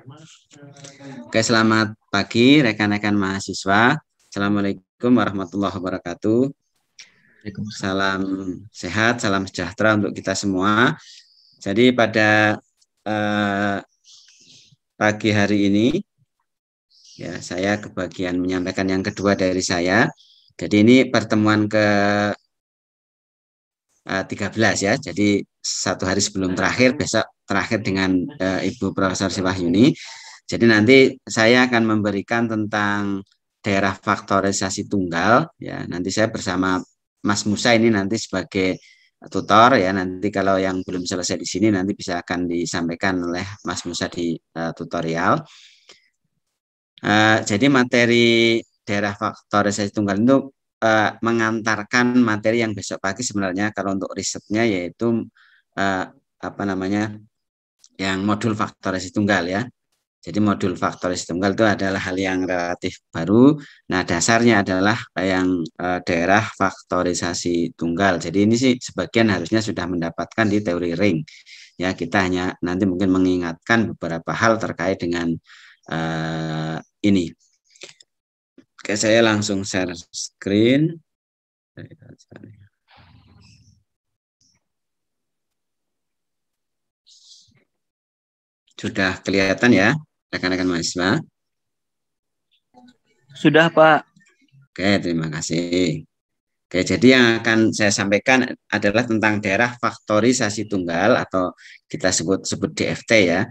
Oke, selamat pagi rekan-rekan mahasiswa. Assalamualaikum warahmatullahi wabarakatuh. Salam sehat, salam sejahtera untuk kita semua. Jadi pada pagi hari ini, ya saya kebagian menyampaikan yang kedua dari saya. Jadi ini pertemuan ke 13 ya. Jadi satu hari sebelum terakhir, besok terakhir dengan Ibu Profesor Siwahyuni. Jadi nanti saya akan memberikan tentang daerah faktorisasi tunggal ya. Nanti saya bersama Mas Musa ini nanti sebagai tutor ya. Nanti kalau yang belum selesai di sini nanti bisa akan disampaikan oleh Mas Musa di tutorial. Jadi materi daerah faktorisasi tunggal itu mengantarkan materi yang besok pagi sebenarnya kalau untuk risetnya yaitu apa namanya yang modul faktorisasi tunggal ya. Jadi modul faktorisasi tunggal itu adalah hal yang relatif baru. Nah, dasarnya adalah yang daerah faktorisasi tunggal. Jadi ini sih sebagian harusnya sudah mendapatkan di teori ring. Ya, kita hanya nanti mungkin mengingatkan beberapa hal terkait dengan ini. Oke, saya langsung share screen. Sudah kelihatan ya, rekan-rekan mahasiswa? Sudah, Pak. Oke, terima kasih. Oke, jadi yang akan saya sampaikan adalah tentang daerah faktorisasi tunggal atau kita sebut DFT ya,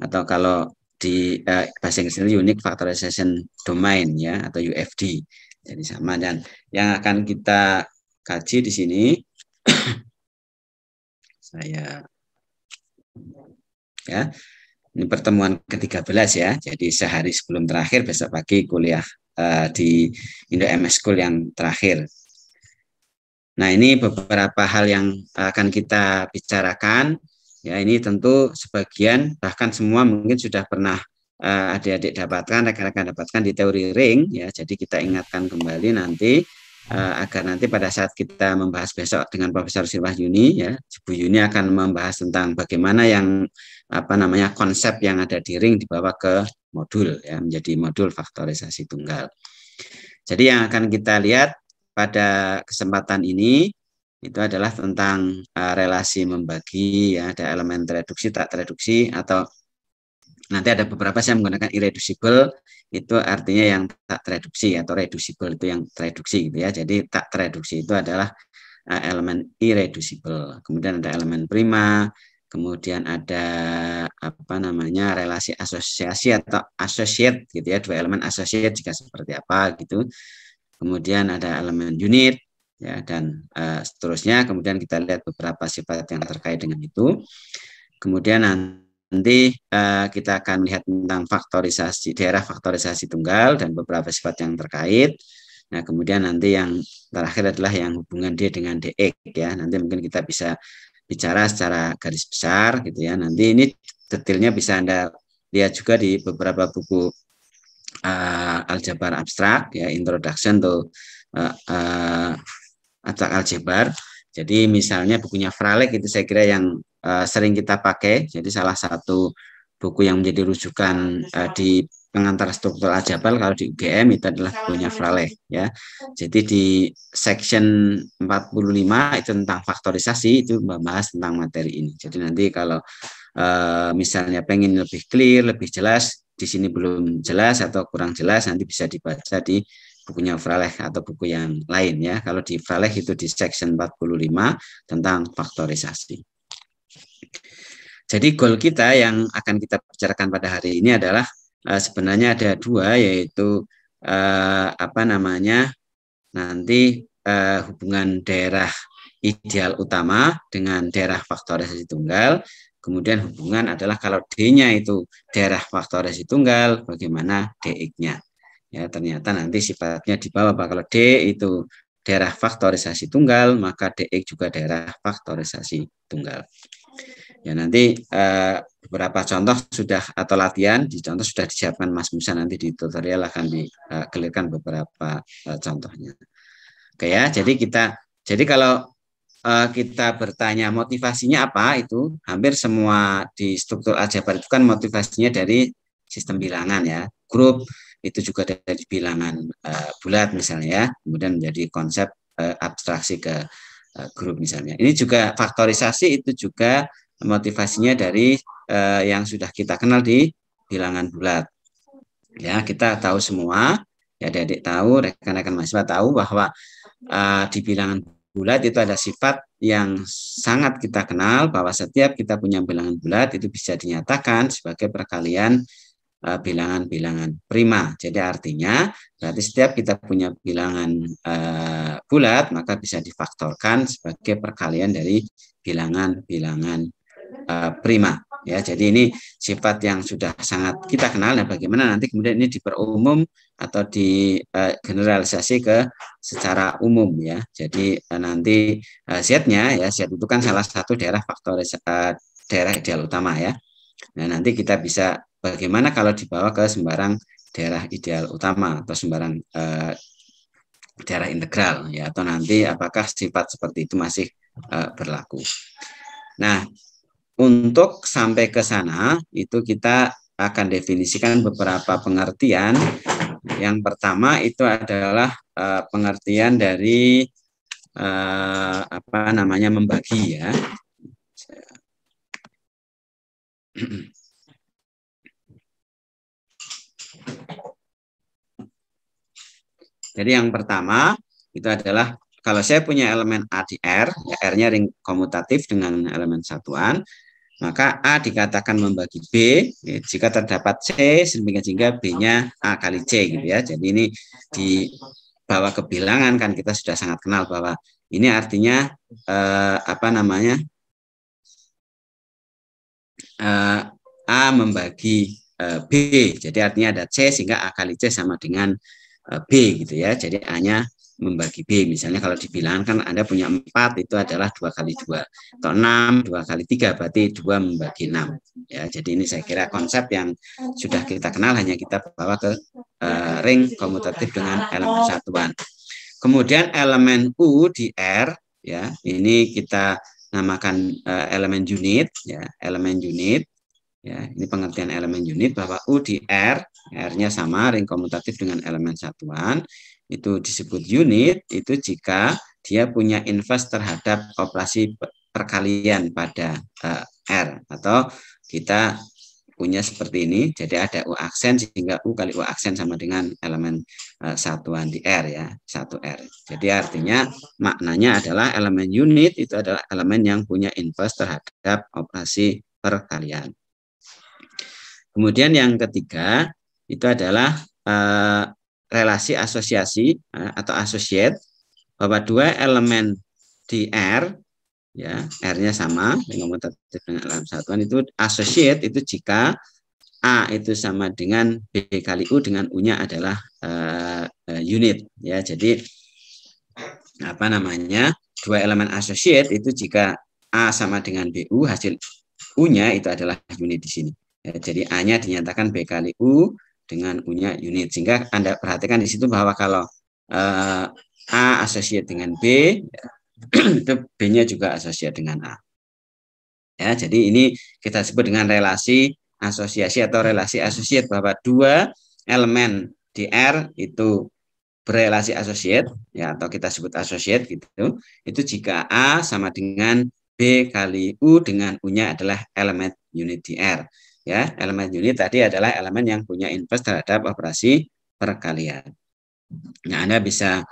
atau kalau di bahasa Inggris itu Unique Factorization Domain ya, atau UFD. Jadi sama, dan yang akan kita kaji di sini saya ya, ini pertemuan ke-13 ya. Jadi sehari sebelum terakhir, besok pagi kuliah di Indo MS School yang terakhir. Nah, ini beberapa hal yang akan kita bicarakan. Ya, ini tentu sebagian bahkan semua mungkin sudah pernah adik-adik dapatkan, rekan-rekan dapatkan di teori ring ya. Jadi kita ingatkan kembali nanti agar nanti pada saat kita membahas besok dengan Profesor Siwahyuni ya, Bu Yuni akan membahas tentang bagaimana yang apa namanya konsep yang ada di ring dibawa ke modul ya, menjadi modul faktorisasi tunggal. Jadi yang akan kita lihat pada kesempatan ini itu adalah tentang relasi membagi ya, ada elemen tereduksi, tak tereduksi, atau nanti ada beberapa saya menggunakan irreducible, itu artinya yang tak tereduksi, atau reducible itu yang tereduksi gitu ya. Jadi tak tereduksi itu adalah elemen irreducible. Kemudian ada elemen prima, kemudian ada apa namanya relasi asosiasi atau associate gitu ya, dua elemen associate jika seperti apa gitu. Kemudian ada elemen unit ya, dan seterusnya. Kemudian kita lihat beberapa sifat yang terkait dengan itu. Kemudian nanti kita akan melihat tentang faktorisasi daerah faktorisasi tunggal dan beberapa sifat yang terkait. Nah, kemudian nanti yang terakhir adalah yang hubungan dia dengan DX ya. Nanti mungkin kita bisa bicara secara garis besar gitu ya. Nanti ini detailnya bisa Anda lihat juga di beberapa buku aljabar abstrak ya, introduction to abstrak aljabar. Jadi misalnya bukunya Fralek itu saya kira yang sering kita pakai. Jadi salah satu buku yang menjadi rujukan di pengantar struktur aljabar kalau di UGM itu adalah bukunya Fralek ya. Jadi di section 45 itu tentang faktorisasi, itu membahas tentang materi ini. Jadi nanti kalau misalnya pengen lebih clear, lebih jelas, di sini belum jelas atau kurang jelas, nanti bisa dibaca di bukunya Fralek atau buku yang lain ya. Kalau di Fralek itu di section 45 tentang faktorisasi. Jadi goal kita yang akan kita bicarakan pada hari ini adalah sebenarnya ada dua, yaitu apa namanya nanti hubungan daerah ideal utama dengan daerah faktorisasi tunggal. Kemudian hubungan adalah kalau D-nya itu daerah faktorisasi tunggal, bagaimana DX-nya. Ya, ternyata nanti sifatnya di bawah. Kalau D itu daerah faktorisasi tunggal, maka DX juga daerah faktorisasi tunggal. Ya, nanti beberapa contoh sudah atau latihan di contoh sudah disiapkan Mas Musa, nanti di tutorial akan dikelirkan beberapa contohnya. Oke ya, jadi kalau kita bertanya motivasinya apa, itu hampir semua di struktur aljabar itu kan motivasinya dari sistem bilangan ya. Grup itu juga dari bilangan bulat misalnya ya, kemudian menjadi konsep abstraksi ke grup misalnya. Ini juga faktorisasi itu juga motivasinya dari yang sudah kita kenal di bilangan bulat. Ya, kita tahu semua, ya adik-adik tahu, rekan-rekan mahasiswa tahu bahwa di bilangan bulat itu ada sifat yang sangat kita kenal bahwa setiap kita punya bilangan bulat itu bisa dinyatakan sebagai perkalian bilangan-bilangan prima. Jadi artinya berarti setiap kita punya bilangan bulat maka bisa difaktorkan sebagai perkalian dari bilangan-bilangan prima. Ya, jadi ini sifat yang sudah sangat kita kenal. Nah, bagaimana nanti kemudian ini diperumum atau digeneralisasi ke secara umum ya. Jadi nanti Z-nya ya, Z itu kan salah satu daerah daerah ideal utama ya. Nah, nanti kita bisa bagaimana kalau dibawa ke sembarang daerah ideal utama atau sembarang daerah integral ya, atau nanti apakah sifat seperti itu masih berlaku. Nah, untuk sampai ke sana, itu kita akan definisikan beberapa pengertian. Yang pertama itu adalah pengertian dari membagi ya. Jadi yang pertama itu adalah kalau saya punya elemen A di R, ya R-nya ring komutatif dengan elemen satuan, maka A dikatakan membagi B ya, jika terdapat C sehingga B-nya A kali C gitu ya. Jadi ini dibawa ke bilangan kan kita sudah sangat kenal bahwa ini artinya A membagi B. Jadi artinya ada C sehingga A kali C sama dengan B gitu ya. Jadi A-nya membagi B. Misalnya kalau dibilang kan Anda punya 4 itu adalah 2 kali 2. Atau 6, 2 kali 3 berarti 2 membagi 6. Ya, jadi ini saya kira konsep yang sudah kita kenal hanya kita bawa ke ring komutatif dengan elemen satuan. Kemudian elemen U di R ya, ini kita namakan elemen unit ya, elemen unit. Ya, ini pengertian elemen unit bahwa U di R, R-nya sama, ring komutatif dengan elemen satuan, itu disebut unit, itu jika dia punya inverse terhadap operasi perkalian pada R, atau kita punya seperti ini, jadi ada U aksen, sehingga U kali U aksen sama dengan elemen satuan di R ya, 1R. Jadi artinya maknanya adalah elemen unit itu adalah elemen yang punya inverse terhadap operasi perkalian. Kemudian yang ketiga itu adalah relasi asosiasi atau associate bahwa dua elemen di R ya, R-nya sama dengan komutatif dengan elemen satuan itu associate itu jika A itu sama dengan B kali U dengan U-nya adalah unit ya. Jadi dua elemen associate itu jika A sama dengan BU hasil U-nya itu adalah unit di sini. Ya, jadi A-nya dinyatakan B kali U dengan U-nya unit. Sehingga Anda perhatikan di situ bahwa kalau A associate dengan B, ya, itu B-nya juga associate dengan A. Ya, jadi ini kita sebut dengan relasi asosiasi atau relasi associate bahwa dua elemen di R itu berelasi associate ya, atau kita sebut associate gitu. Itu jika A sama dengan B kali U dengan U-nya adalah elemen unit di R. Ya, elemen unit tadi adalah elemen yang punya inverse terhadap operasi perkalian. Nah, Anda bisa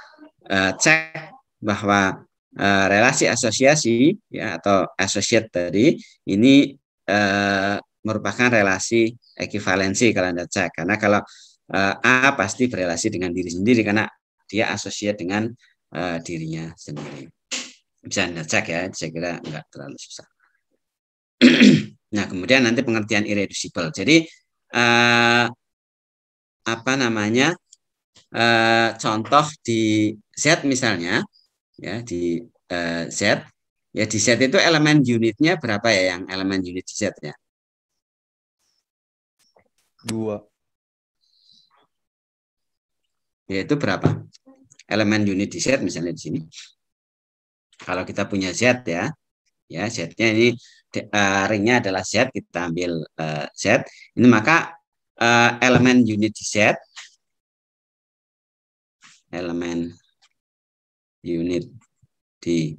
cek bahwa relasi asosiasi ya atau associate tadi ini merupakan relasi ekivalensi kalau Anda cek. Karena kalau A pasti berelasi dengan diri sendiri karena dia associate dengan dirinya sendiri. Bisa Anda cek ya, saya kira enggak terlalu susah. Nah, kemudian nanti pengertian irreducible. Jadi contoh di Z misalnya, ya di Z, ya di Z itu elemen unitnya berapa ya yang elemen unit di Z ya? 2. Yaitu berapa? Elemen unit di Z misalnya di sini. Kalau kita punya Z ya Z-nya ini ringnya adalah Z, kita ambil Z, ini maka elemen unit di Z, elemen unit di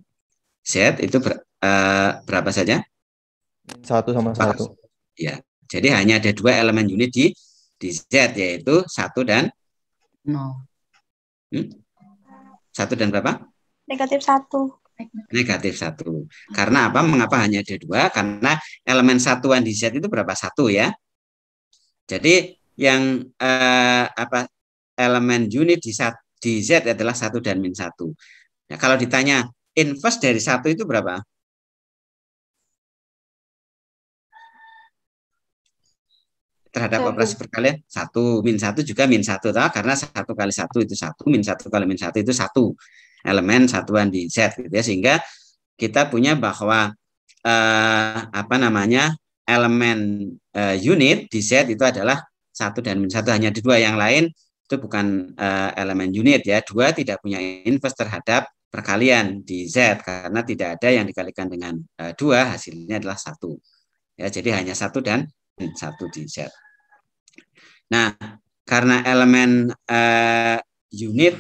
Z itu berapa saja? 1 sama 1. Ya, jadi hanya ada 2 elemen unit di Z, yaitu 1 dan 0. 1 dan berapa? -1. -1. Karena apa? Mengapa hanya ada 2? Karena elemen satuan di Z itu berapa? 1 ya. Jadi yang elemen unit di Z adalah 1 dan -1. Nah, kalau ditanya inverse dari 1 itu berapa? Terhadap operasi perkalian 1, -1 juga -1, karena 1 kali 1 itu 1, -1 kali -1 itu 1 elemen satuan di Z gitu ya, sehingga kita punya bahwa elemen unit di Z itu adalah 1 dan -1, hanya di 2, yang lain itu bukan elemen unit ya. 2 tidak punya inverse terhadap perkalian di Z karena tidak ada yang dikalikan dengan 2, hasilnya adalah 1 ya, jadi hanya 1 dan 1 di Z. Nah, karena elemen unit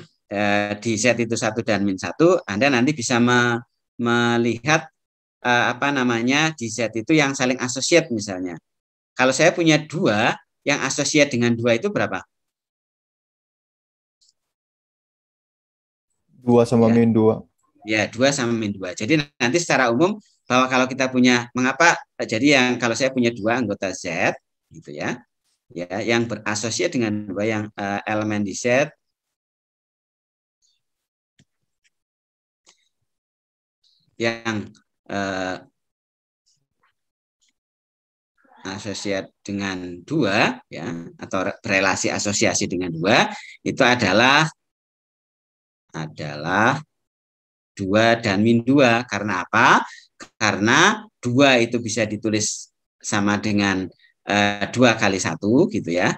di Z itu 1 dan -1, Anda nanti bisa melihat di Z itu yang saling associate misalnya. Kalau saya punya 2, yang associate dengan 2 itu berapa? 2 sama ya. -2. Ya, 2 sama -2. Jadi nanti secara umum bahwa kalau kita punya, jadi yang kalau saya punya 2 anggota Z gitu ya, yang berasosiasi dengan 2 yang elemen di Z yang asosiat dengan 2 ya, atau berelasi asosiasi dengan 2 itu adalah 2 dan -2. Karena apa? Karena 2 itu bisa ditulis sama dengan 2 kali 1 gitu ya.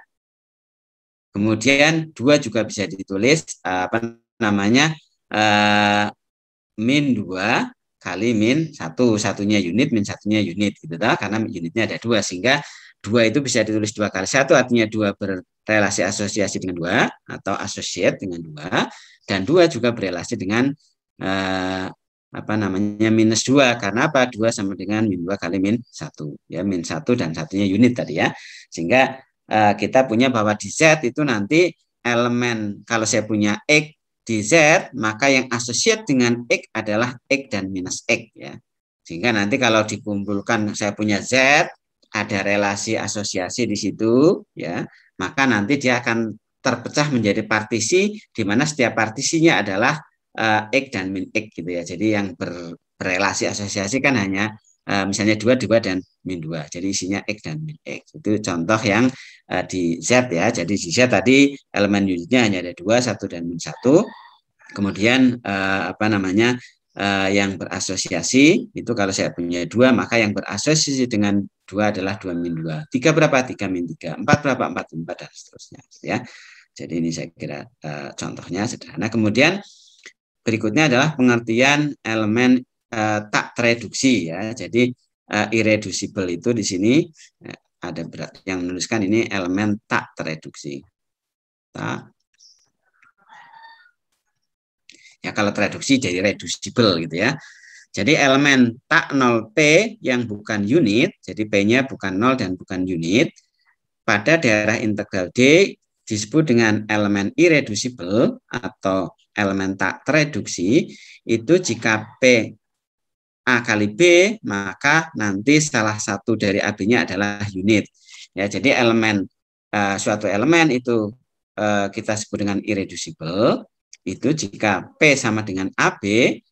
Kemudian 2 juga bisa ditulis -2 kali -1, satunya unit, satunya unit gitu toh, karena unitnya ada 2, sehingga 2 itu bisa ditulis 2 kali 1, artinya 2 berrelasi asosiasi dengan 2 atau associate dengan 2, dan 2 juga berrelasi dengan -2, karena apa? 2 sama dengan -2 kali -1 ya, -1 dan satunya unit tadi ya. Sehingga kita punya bahwa di Z itu nanti elemen, kalau saya punya X di Z, maka yang associate dengan X adalah X dan -X ya. Sehingga nanti kalau dikumpulkan saya punya Z, ada relasi asosiasi di situ ya, maka nanti dia akan terpecah menjadi partisi di mana setiap partisinya adalah X dan -X gitu ya. Jadi yang berrelasi asosiasi kan hanya misalnya 2 dan -2. Jadi isinya X dan -X. Itu contoh yang di Z ya. Jadi di Z tadi elemen unitnya hanya ada 2, 1 dan -1. Kemudian yang berasosiasi itu kalau saya punya 2, maka yang berasosiasi dengan 2 adalah 2 -2. 3 berapa? 3 -3. 4 berapa? 4 dan seterusnya ya. Jadi ini saya kira contohnya sederhana. Kemudian berikutnya adalah pengertian elemen tak tereduksi ya. Jadi irreducible itu di sini ada yang menuliskan ini elemen tak tereduksi. Ya, kalau tereduksi jadi reducible gitu ya. Jadi elemen tak 0P yang bukan unit, jadi P-nya bukan 0 dan bukan unit, pada daerah integral D disebut dengan elemen irreducible atau elemen tak tereduksi. Itu jika P A kali B, maka nanti salah satu dari AB-nya adalah unit. Ya, jadi suatu elemen itu kita sebut dengan irreducible. Itu jika P sama dengan AB,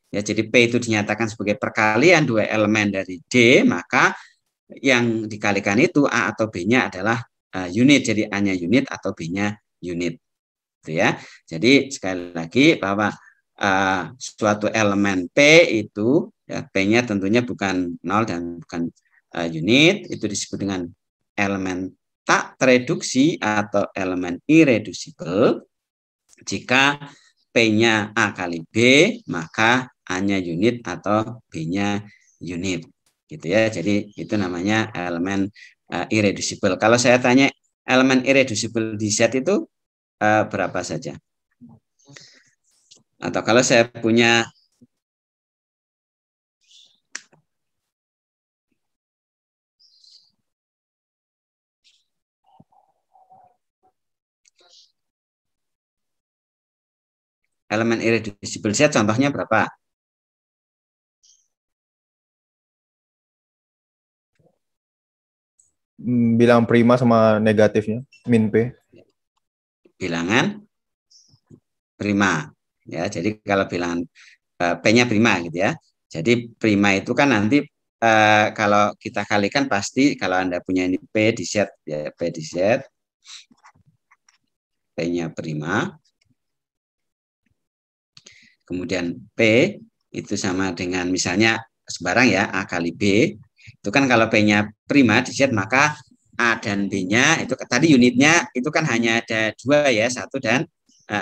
ya jadi P itu dinyatakan sebagai perkalian 2 elemen dari D, maka yang dikalikan itu A atau B-nya adalah unit. Jadi A-nya unit atau B-nya unit. Gitu ya. Jadi sekali lagi bahwa suatu elemen P itu ya, P-nya tentunya bukan 0 dan bukan unit, itu disebut dengan elemen tak tereduksi atau elemen irreducible. Jika P-nya A kali B, maka A-nya unit atau B-nya unit. Gitu ya. Jadi itu namanya elemen irreducible. Kalau saya tanya elemen irreducible di Z itu berapa saja? Atau kalau saya punya elemen irreducible Z, contohnya berapa? Bilang prima sama negatifnya, min P. Bilangan prima. Ya, jadi kalau bilangan P-nya prima gitu ya. Jadi prima itu kan nanti kalau kita kalikan pasti kalau Anda punya ini P di Z, ya P di Z, P-nya prima. Kemudian P itu sama dengan misalnya sebarang ya, A kali B. Itu kan kalau P-nya prima di Z, maka A dan B-nya itu tadi unitnya itu kan hanya ada dua ya, satu dan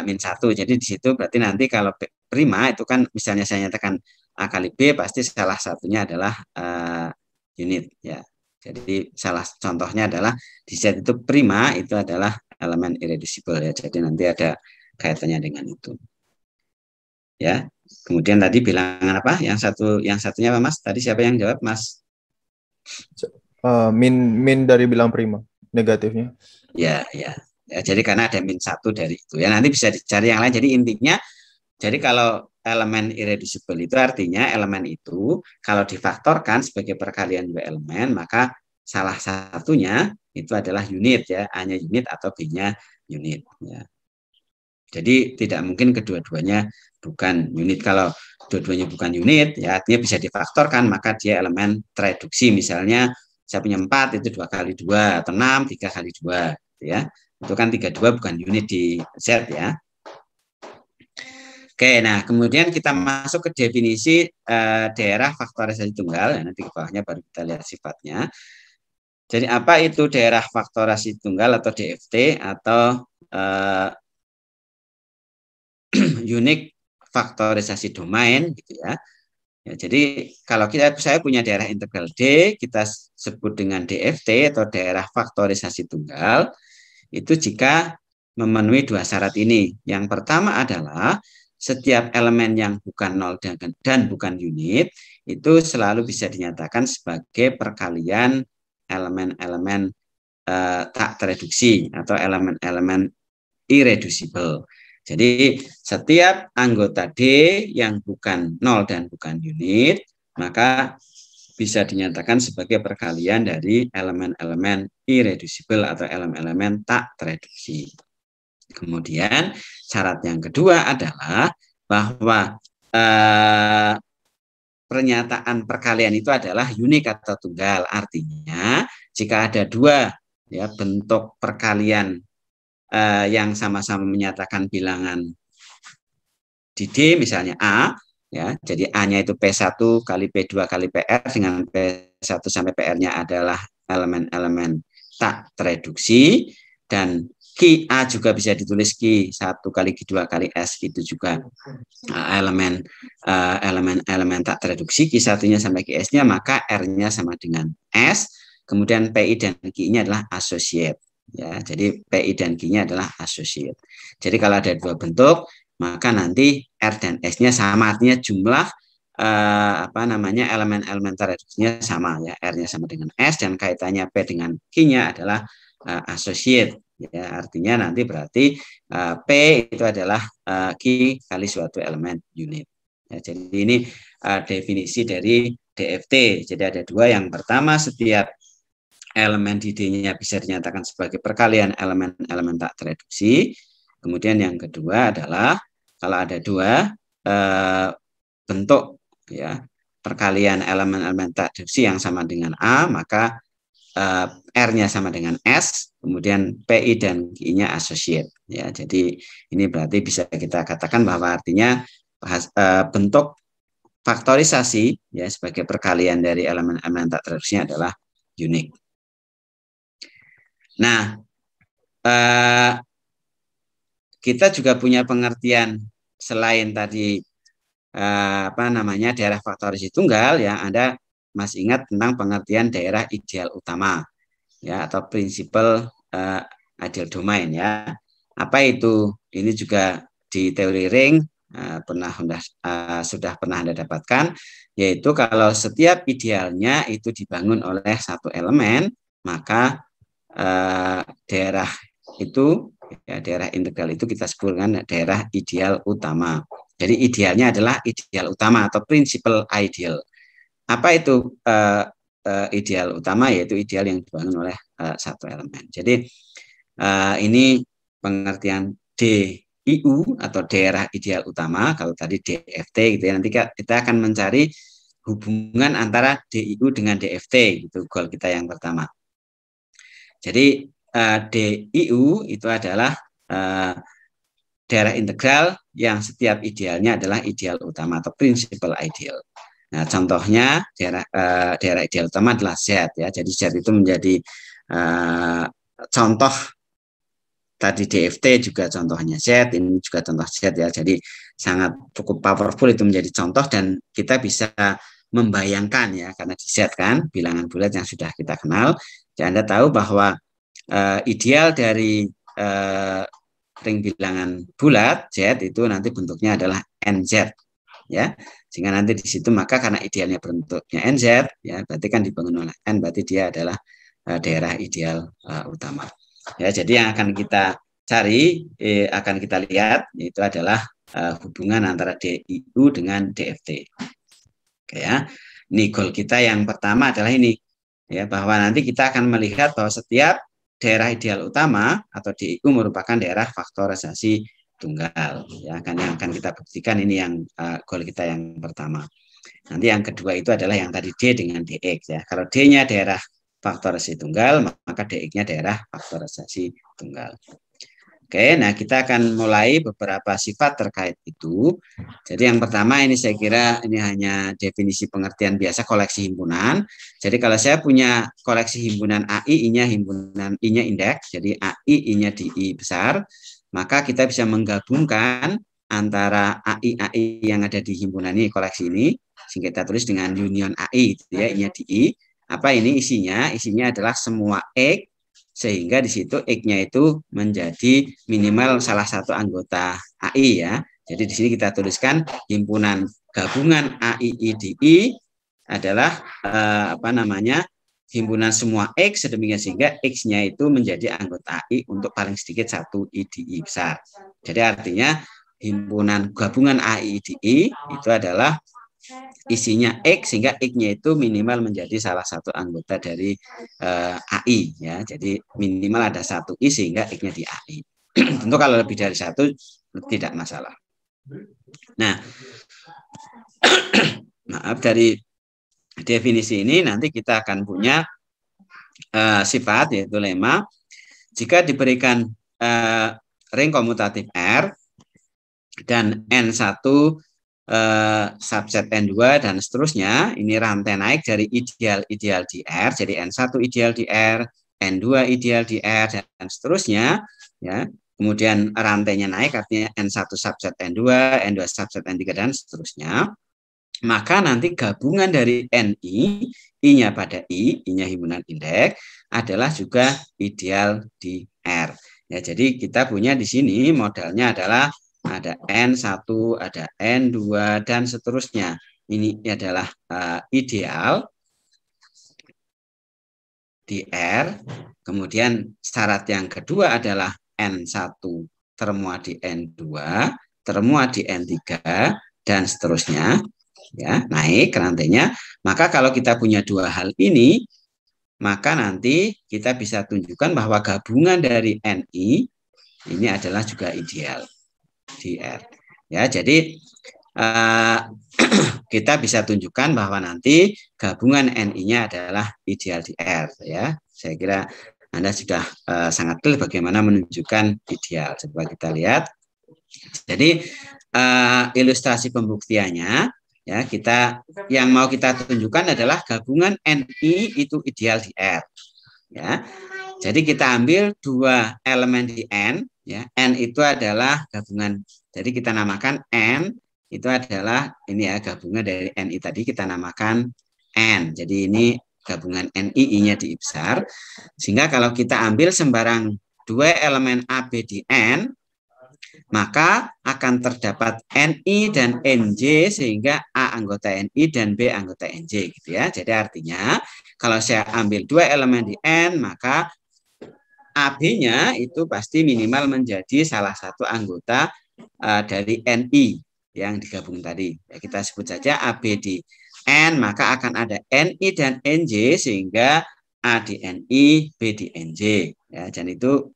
min satu. Jadi di situ berarti nanti kalau prima itu kan misalnya saya nyatakan A kali B, pasti salah satunya adalah unit ya. Jadi salah contohnya adalah di Z itu prima itu adalah elemen irreducible ya. Jadi nanti ada kaitannya dengan itu. Ya. Kemudian tadi bilangan apa? Yang satunya apa Mas? Tadi siapa yang jawab Mas? Min dari bilang prima, negatifnya. Ya, ya. Ya, jadi karena ada min satu dari itu ya, nanti bisa dicari yang lain. Jadi intinya, jadi kalau elemen irreducible itu artinya elemen itu kalau difaktorkan sebagai perkalian dua elemen, maka salah satunya itu adalah unit ya, A-nya unit atau B-nya unit ya. Jadi tidak mungkin kedua-duanya bukan unit. Kalau dua-duanya bukan unit, ya artinya bisa difaktorkan, maka dia elemen tereduksi. Misalnya saya punya 4, itu 2 kali 2, atau 6, 3 kali 2. Ya. Itu kan 32 bukan unit di Z ya. Oke, nah kemudian kita masuk ke definisi daerah faktorisasi tunggal. Ya, nanti ke bawahnya baru kita lihat sifatnya. Jadi apa itu daerah faktorisasi tunggal atau DFT atau unique faktorisasi domain gitu ya. Ya, jadi kalau saya punya daerah integral D, kita sebut dengan DFT atau daerah faktorisasi tunggal, itu jika memenuhi dua syarat ini. Yang pertama adalah setiap elemen yang bukan nol dan bukan unit itu selalu bisa dinyatakan sebagai perkalian elemen-elemen tak tereduksi atau elemen-elemen irreducible. Jadi setiap anggota D yang bukan nol dan bukan unit, maka bisa dinyatakan sebagai perkalian dari elemen-elemen irreducible atau elemen-elemen tak tereduksi. Kemudian syarat yang kedua adalah bahwa pernyataan perkalian itu adalah unik atau tunggal. Artinya jika ada dua ya bentuk perkalian yang sama-sama menyatakan bilangan di D misalnya A ya, jadi A-nya itu P1 kali P2 kali PR dengan P1 sampai PR-nya adalah elemen-elemen tak tereduksi, dan Q A juga bisa ditulis Q1 kali Q2 kali S itu juga elemen tak tereduksi, Q1-nya sampai Q-nya, maka R-nya sama dengan S, kemudian PI dan Q-nya adalah associate. Ya, jadi PI dan Q-nya adalah associate. Jadi kalau ada dua bentuk, maka nanti R dan S-nya sama, artinya jumlah elemen-elemen tereduksinya sama ya, R-nya sama dengan S dan kaitannya P dengan Q-nya adalah associate. Ya, artinya nanti berarti P itu adalah Q kali suatu elemen unit. Ya, jadi ini definisi dari DFT. Jadi ada dua. Yang pertama, setiap elemen di D-nya bisa dinyatakan sebagai perkalian elemen-elemen tak tereduksi. Kemudian yang kedua adalah kalau ada dua bentuk ya perkalian elemen-elemen tak tereduksi yang sama dengan A, maka R-nya sama dengan S, kemudian PI dan Q-nya associate. Ya, jadi ini berarti bisa kita katakan bahwa artinya bentuk faktorisasi ya sebagai perkalian dari elemen-elemen tak tereduksinya adalah unik. Nah, kita juga punya pengertian selain tadi daerah faktorisasi tunggal ya. Anda masih ingat tentang pengertian daerah ideal utama ya, atau prinsipal ideal domain ya. Apa itu? Ini juga di teori ring sudah pernah Anda dapatkan, yaitu kalau setiap idealnya itu dibangun oleh satu elemen, maka daerah itu, ya, daerah integral itu kita sebut dengan daerah ideal utama. Jadi idealnya adalah ideal utama atau principal ideal. Apa itu ideal utama? Yaitu ideal yang dibangun oleh satu elemen. Jadi ini pengertian DIU atau daerah ideal utama. Kalau tadi DFT gitu ya, nanti kita akan mencari hubungan antara DIU dengan DFT, itu goal kita yang pertama. Jadi DIU itu adalah daerah integral yang setiap idealnya adalah ideal utama atau principal ideal. Nah, contohnya daerah ideal utama adalah Z ya. Jadi Z itu menjadi contoh, tadi DFT juga contohnya Z, ini juga contoh Z ya. Jadi sangat cukup powerful itu menjadi contoh, dan kita bisa membayangkan ya, karena di Z kan bilangan bulat yang sudah kita kenal. Dan Anda tahu bahwa ideal dari ring bilangan bulat Z itu nanti bentuknya adalah NZ ya, sehingga nanti di situ maka karena idealnya bentuknya NZ ya, berarti kan dibangun oleh N, berarti dia adalah daerah ideal utama ya. Jadi yang akan kita cari, akan kita lihat, itu adalah hubungan antara DIU dengan DFT. Oke ya, ini goal kita yang pertama adalah ini ya, bahwa nanti kita akan melihat bahwa setiap daerah ideal utama atau DIU merupakan daerah faktorisasi tunggal ya, kan yang akan kita buktikan. Ini yang goal kita yang pertama. Nanti yang kedua itu adalah yang tadi D dengan DX ya. Kalau D-nya daerah faktorisasi tunggal, maka DX-nya daerah faktorisasi tunggal. Oke, nah kita akan mulai beberapa sifat terkait itu. Jadi yang pertama ini saya kira ini hanya definisi pengertian biasa koleksi himpunan. Jadi kalau saya punya koleksi himpunan AI, I-nya himpunan, I-nya indeks, jadi AI, I-nya di I besar, maka kita bisa menggabungkan antara AI yang ada di himpunan ini, koleksi ini, sehingga kita tulis dengan union AI, gitu ya, I-nya di I. Apa ini isinya? Isinya adalah semua X, sehingga di situ X-nya itu menjadi minimal salah satu anggota AI ya. Jadi di sini kita tuliskan himpunan gabungan AI I di I adalah himpunan semua X, sedemikian sehingga X-nya itu menjadi anggota AI untuk paling sedikit satu I di I besar. Jadi artinya himpunan gabungan AI di I itu adalah isinya X, sehingga X-nya itu minimal menjadi salah satu anggota dari AI ya. Jadi minimal ada satu I sehingga X-nya di AI. Tentu kalau lebih dari satu tidak masalah. Nah, maaf, dari definisi ini nanti kita akan punya sifat, yaitu lemma. Jika diberikan ring komutatif R dan N1 subset N2 dan seterusnya, ini rantai naik dari ideal di R, jadi N1 ideal di R, N2 ideal di R, dan seterusnya ya. Kemudian rantainya naik, artinya N1 subset N2, N2 subset N3, dan seterusnya. Maka nanti gabungan dari NI, I-nya pada I, I-nya himpunan indeks, adalah juga ideal di R. Ya, jadi kita punya di sini modelnya adalah ada N1, ada N2, dan seterusnya. Ini adalah ideal di R. Kemudian syarat yang kedua adalah N1 termuat di N2, termuat di N3, dan seterusnya. Ya, naik rantainya. Maka kalau kita punya dua hal ini, maka nanti kita bisa tunjukkan bahwa gabungan dari NI ini adalah juga ideal di R. Ya, jadi kita bisa tunjukkan bahwa nanti gabungan NI-nya adalah ideal di R. Ya, saya kira Anda sudah sangat clear bagaimana menunjukkan ideal. Coba kita lihat. Jadi ilustrasi pembuktiannya, ya, kita yang mau kita tunjukkan adalah gabungan NI itu ideal di R. Ya, jadi kita ambil dua elemen di N. Ya, N itu adalah gabungan. Jadi kita namakan N itu adalah ini ya, gabungan dari NI tadi kita namakan N. Jadi ini gabungan NI, I-nya di I besar. Sehingga kalau kita ambil sembarang dua elemen A, B di N, maka akan terdapat NI dan NJ sehingga A anggota NI dan B anggota NJ gitu ya. Jadi artinya kalau saya ambil dua elemen di N, maka AB-nya itu pasti minimal menjadi salah satu anggota dari NI yang digabung tadi. Ya, kita sebut saja AB di N, maka akan ada NI dan NJ sehingga A di NI, B di NJ. Ya, dan itu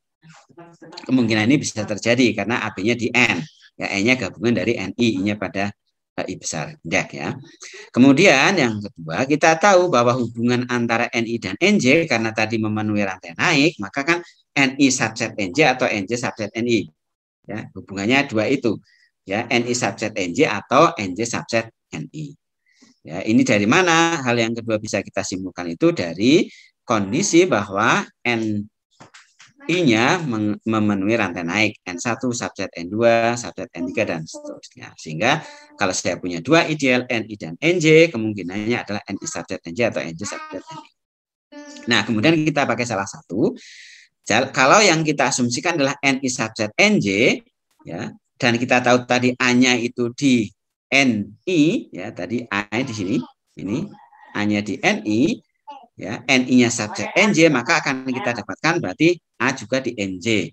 kemungkinan ini bisa terjadi karena AB-nya di N. Ya, N-nya gabungan dari NI, I-nya pada I besar. Ya. Kemudian yang kedua, kita tahu bahwa hubungan antara NI dan NJ karena tadi memenuhi rantai naik, maka kan NI subset NJ atau NJ subset NI. Ya, hubungannya dua itu. Ya, NI subset NJ atau NJ subset NI. Ya, ini dari mana? Hal yang kedua bisa kita simpulkan itu dari kondisi bahwa I-nya memenuhi rantai naik N1, subset N2, subset N3, dan seterusnya. Sehingga kalau saya punya dua ideal NI dan NJ, kemungkinannya adalah NI subset NJ atau NJ subset NI. Nah, kemudian kita pakai salah satu. Kalau yang kita asumsikan adalah NI subset NJ, ya, dan kita tahu tadi A-nya itu di NI, ya, tadi A di sini, ini A-nya di NI, ya, NI-nya subset NJ, maka akan kita dapatkan berarti A juga di NJ.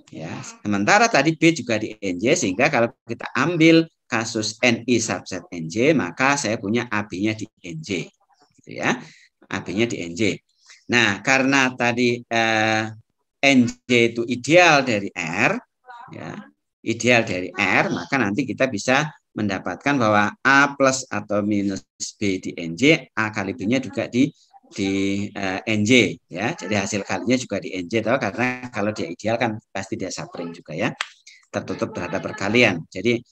Ya, sementara tadi B juga di NJ, sehingga kalau kita ambil kasus NI subset NJ, maka saya punya AB-nya di NJ. Gitu ya. AB-nya di NJ. Nah, karena tadi NJ itu ideal dari R, ya, ideal dari R, maka nanti kita bisa mendapatkan bahwa A plus atau minus B di NJ, A kali B-nya juga di NJ, ya. Jadi hasil kalinya juga di NJ, tahu, karena kalau dia ideal kan pasti dia subring juga, ya, tertutup terhadap perkalian. Jadi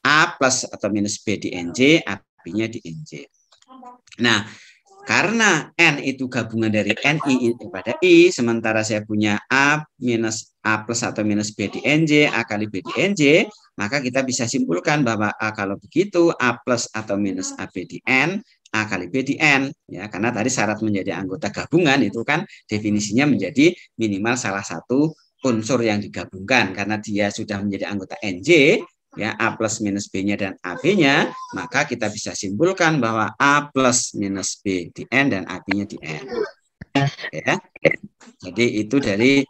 A plus atau minus B di NJ, AB-nya di NJ. Nah, karena N itu gabungan dari NI kepada I, sementara saya punya A minus A plus atau minus B di NJ, A kali B di NJ, maka kita bisa simpulkan bahwa A kalau begitu, A plus atau minus AB di N, A kali B di N. Ya, karena tadi syarat menjadi anggota gabungan itu kan definisinya menjadi minimal salah satu unsur yang digabungkan. Karena dia sudah menjadi anggota NJ, ya, A plus minus B-nya dan AB-nya, maka kita bisa simpulkan bahwa A plus minus B di N dan AB-nya di N. Ya. Jadi itu dari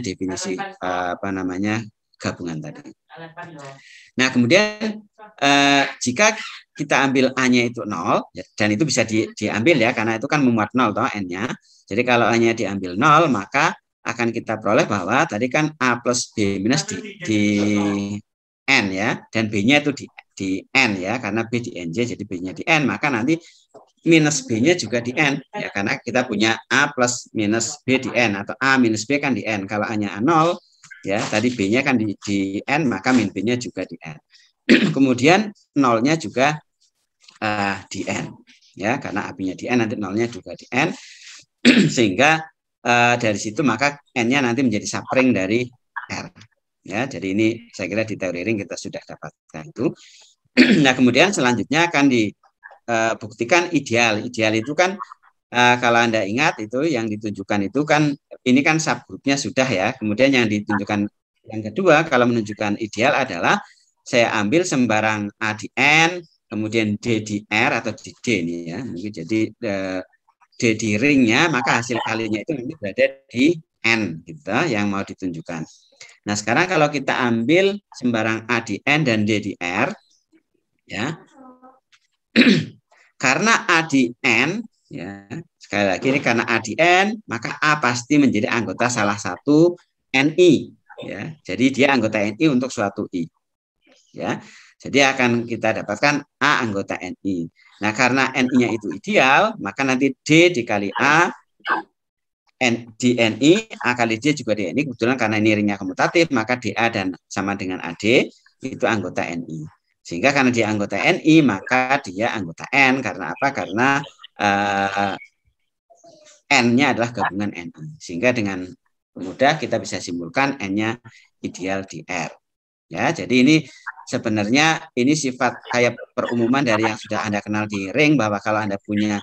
definisi gabungan tadi. Nah, kemudian jika kita ambil A-nya itu 0, dan itu bisa diambil, ya, karena itu kan memuat 0 toh N-nya. Jadi kalau A-nya diambil 0, maka akan kita peroleh bahwa tadi kan A plus B minus di N, ya, dan B-nya itu di N, ya, karena B di NJ, jadi B-nya di N, maka nanti minus B-nya juga di N, ya, karena kita punya A plus minus B di N, atau A minus B kan di N. Kalau A-nya A0, ya, tadi B-nya kan di N, maka min B-nya juga di N. Kemudian 0-nya juga di N, ya, karena AB-nya di N, nanti 0-nya juga di N, sehingga dari situ maka N-nya nanti menjadi subring dari R. Ya, jadi ini saya kira di teori ring kita sudah dapatkan itu. Nah, kemudian selanjutnya akan dibuktikan ideal. Ideal itu kan kalau Anda ingat itu yang ditunjukkan itu kan ini kan subgrupnya sudah, ya. Kemudian yang ditunjukkan yang kedua kalau menunjukkan ideal adalah saya ambil sembarang A di N, kemudian D di R atau di D ini, ya. Mungkin jadi D di ringnya, maka hasil kalinya itu nanti berada di N, gitu, yang mau ditunjukkan. Nah, sekarang kalau kita ambil sembarang A di N dan D di R, ya, karena A di N, ya, sekali lagi ini karena A di N, maka A pasti menjadi anggota salah satu NI, ya. Jadi dia anggota NI untuk suatu I, ya. Jadi akan kita dapatkan A anggota NI. Nah, karena NI-nya itu ideal, maka nanti D dikali A di NI, A kali D juga di NI. Kebetulan karena ini ringnya komutatif, maka DA dan sama dengan AD itu anggota NI. Sehingga karena dia anggota NI, maka dia anggota N. Karena apa? Karena N-nya adalah gabungan NI. Sehingga dengan mudah kita bisa simpulkan N-nya ideal di R. Ya, jadi ini sebenarnya ini sifat kayak perumuman dari yang sudah Anda kenal di ring, bahwa kalau Anda punya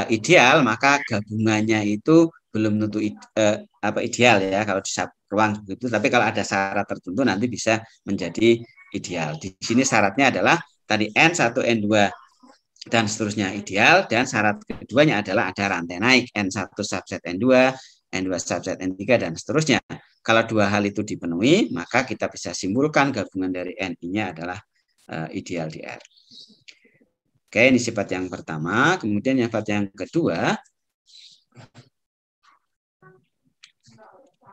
ideal, maka gabungannya itu belum tentu ideal ya kalau di ruang begitu, tapi kalau ada syarat tertentu nanti bisa menjadi ideal. Di sini syaratnya adalah tadi N1, N2 dan seterusnya ideal, dan syarat keduanya adalah ada rantai naik N1 subset N2, N2 subset N3 dan seterusnya. Kalau dua hal itu dipenuhi, maka kita bisa simpulkan gabungan dari NI-nya adalah ideal di R. Oke, ini sifat yang pertama. Kemudian yang sifat yang kedua,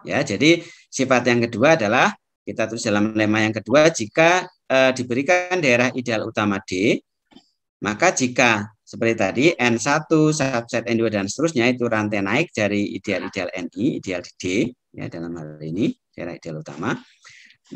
ya, jadi sifat yang kedua adalah kita tulis dalam lemma yang kedua, jika diberikan daerah ideal utama D, maka jika seperti tadi N1 subset N2 dan seterusnya itu rantai naik dari ideal-ideal NI, ideal di D ya dalam hal ini daerah ideal utama,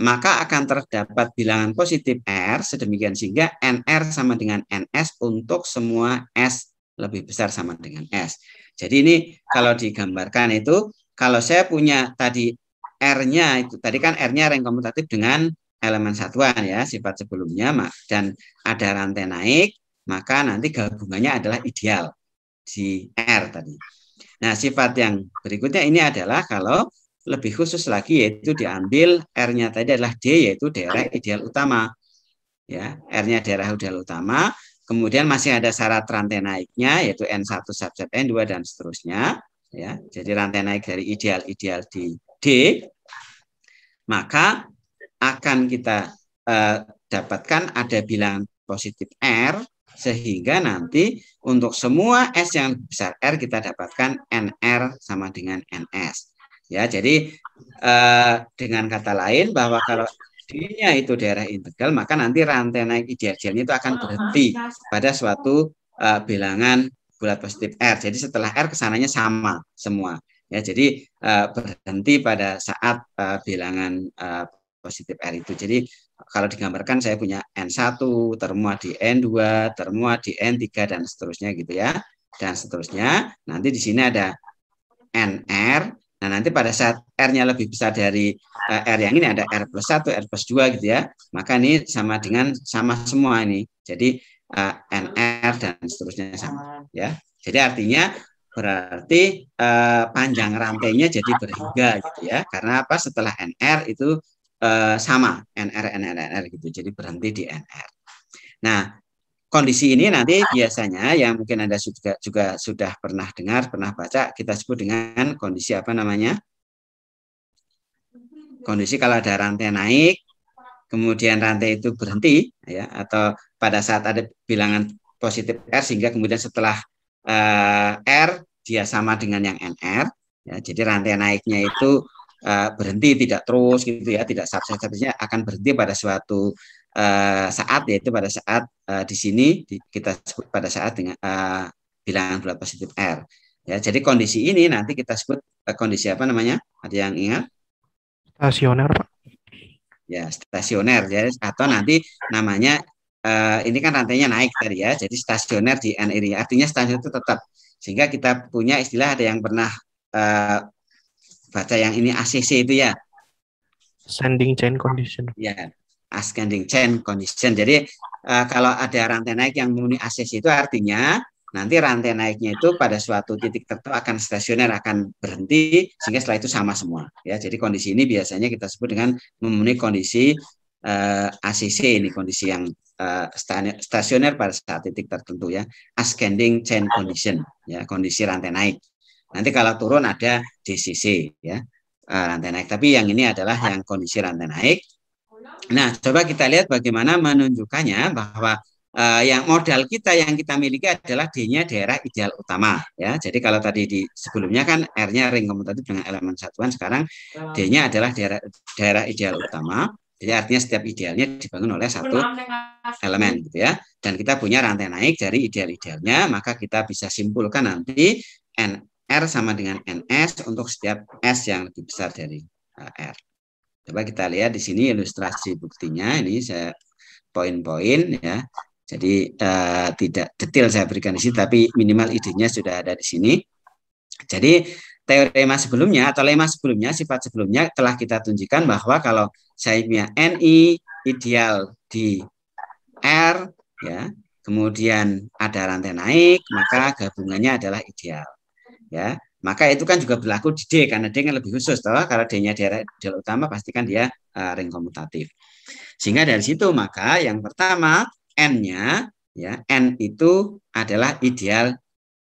maka akan terdapat bilangan positif R sedemikian sehingga NR sama dengan NS untuk semua S lebih besar sama dengan S. Jadi ini kalau digambarkan itu, kalau saya punya tadi R-nya itu, tadi kan R-nya rank komutatif dengan elemen satuan ya, sifat sebelumnya, dan ada rantai naik, maka nanti gabungannya adalah ideal di R tadi. Nah, sifat yang berikutnya ini adalah kalau lebih khusus lagi, yaitu diambil R-nya tadi adalah D, yaitu daerah ideal utama. Ya, R-nya daerah ideal utama, kemudian masih ada syarat rantai naiknya, yaitu N1 subset N2 dan seterusnya. Ya, jadi rantai naik dari ideal-ideal di D, maka akan kita dapatkan ada bilangan positif R, sehingga nanti untuk semua S yang besar R kita dapatkan NR sama dengan NS. Ya, jadi dengan kata lain bahwa kalau D-nya itu daerah integral, maka nanti rantai naik ideal-idealnya itu akan berhenti pada suatu bilangan bulat positif R. Jadi setelah R kesananya sama semua. Ya, jadi berhenti pada saat bilangan positif R itu. Jadi kalau digambarkan saya punya N1 termuat di N2, termuat di N3 dan seterusnya gitu ya. Dan seterusnya. Nanti di sini ada NR. Nah, nanti pada saat R-nya lebih besar dari R yang ini ada R plus 1, R plus 2 gitu ya. Maka ini sama dengan sama semua ini. Jadi NR dan seterusnya sama ya. Jadi artinya berarti panjang rantainya jadi berhingga gitu ya. Karena apa? Setelah NR itu sama NR gitu. Jadi berhenti di NR. Nah, kondisi ini nanti biasanya yang mungkin Anda juga sudah pernah dengar, pernah baca, kita sebut dengan kondisi apa namanya? Kondisi kalau ada rantai naik, kemudian rantai itu berhenti, ya, atau pada saat ada bilangan positif R, sehingga kemudian setelah R dia sama dengan yang NR, ya, jadi rantai naiknya itu berhenti, tidak terus gitu ya, tidak subset-subsetnya akan berhenti pada suatu saat, yaitu pada saat di sini kita sebut pada saat dengan bilangan bulat positif R. Ya, jadi kondisi ini nanti kita sebut kondisi apa namanya? Ada yang ingat? Stasioner, Pak. Ya, stasioner ya, atau nanti namanya ini kan rantainya naik tadi ya, jadi stasioner di N ini artinya stasioner itu tetap, sehingga kita punya istilah, ada yang pernah baca yang ini ACC itu ya, Ascending chain condition. ya, ascending chain condition. Jadi kalau ada rantai naik yang memenuhi ACC itu artinya nanti rantai naiknya itu pada suatu titik tertentu akan stasioner, akan berhenti, sehingga setelah itu sama semua. Ya, jadi kondisi ini biasanya kita sebut dengan memenuhi kondisi ACC, ini kondisi yang stasioner pada saat titik tertentu ya, ascending chain condition, ya, kondisi rantai naik. Nanti kalau turun ada DCC ya, rantai naik. Tapi yang ini adalah yang kondisi rantai naik. Nah, coba kita lihat bagaimana menunjukkannya bahwa yang modal kita yang kita miliki adalah D-nya daerah ideal utama ya. Jadi kalau tadi di sebelumnya kan R-nya ring komutatif dengan elemen satuan, sekarang D-nya adalah daerah ideal utama. Jadi artinya setiap idealnya dibangun oleh satu elemen gitu ya. Dan kita punya rantai naik dari ideal-idealnya, maka kita bisa simpulkan nanti NR sama dengan NS untuk setiap S yang lebih besar dari R. Coba kita lihat di sini ilustrasi buktinya. Ini saya poin-poin ya. Jadi tidak detail saya berikan di sini, tapi minimal idenya sudah ada di sini. Jadi teorema sebelumnya atau lemma sebelumnya, sifat sebelumnya telah kita tunjukkan bahwa kalau saya punya NI ideal di R, ya, kemudian ada rantai naik, maka gabungannya adalah ideal. Ya, maka itu kan juga berlaku di D, karena D kan lebih khusus toh. Kalau D-nya daerah ideal utama pasti kan dia ring komutatif. Sehingga dari situ maka yang pertama N-nya ya, N itu adalah ideal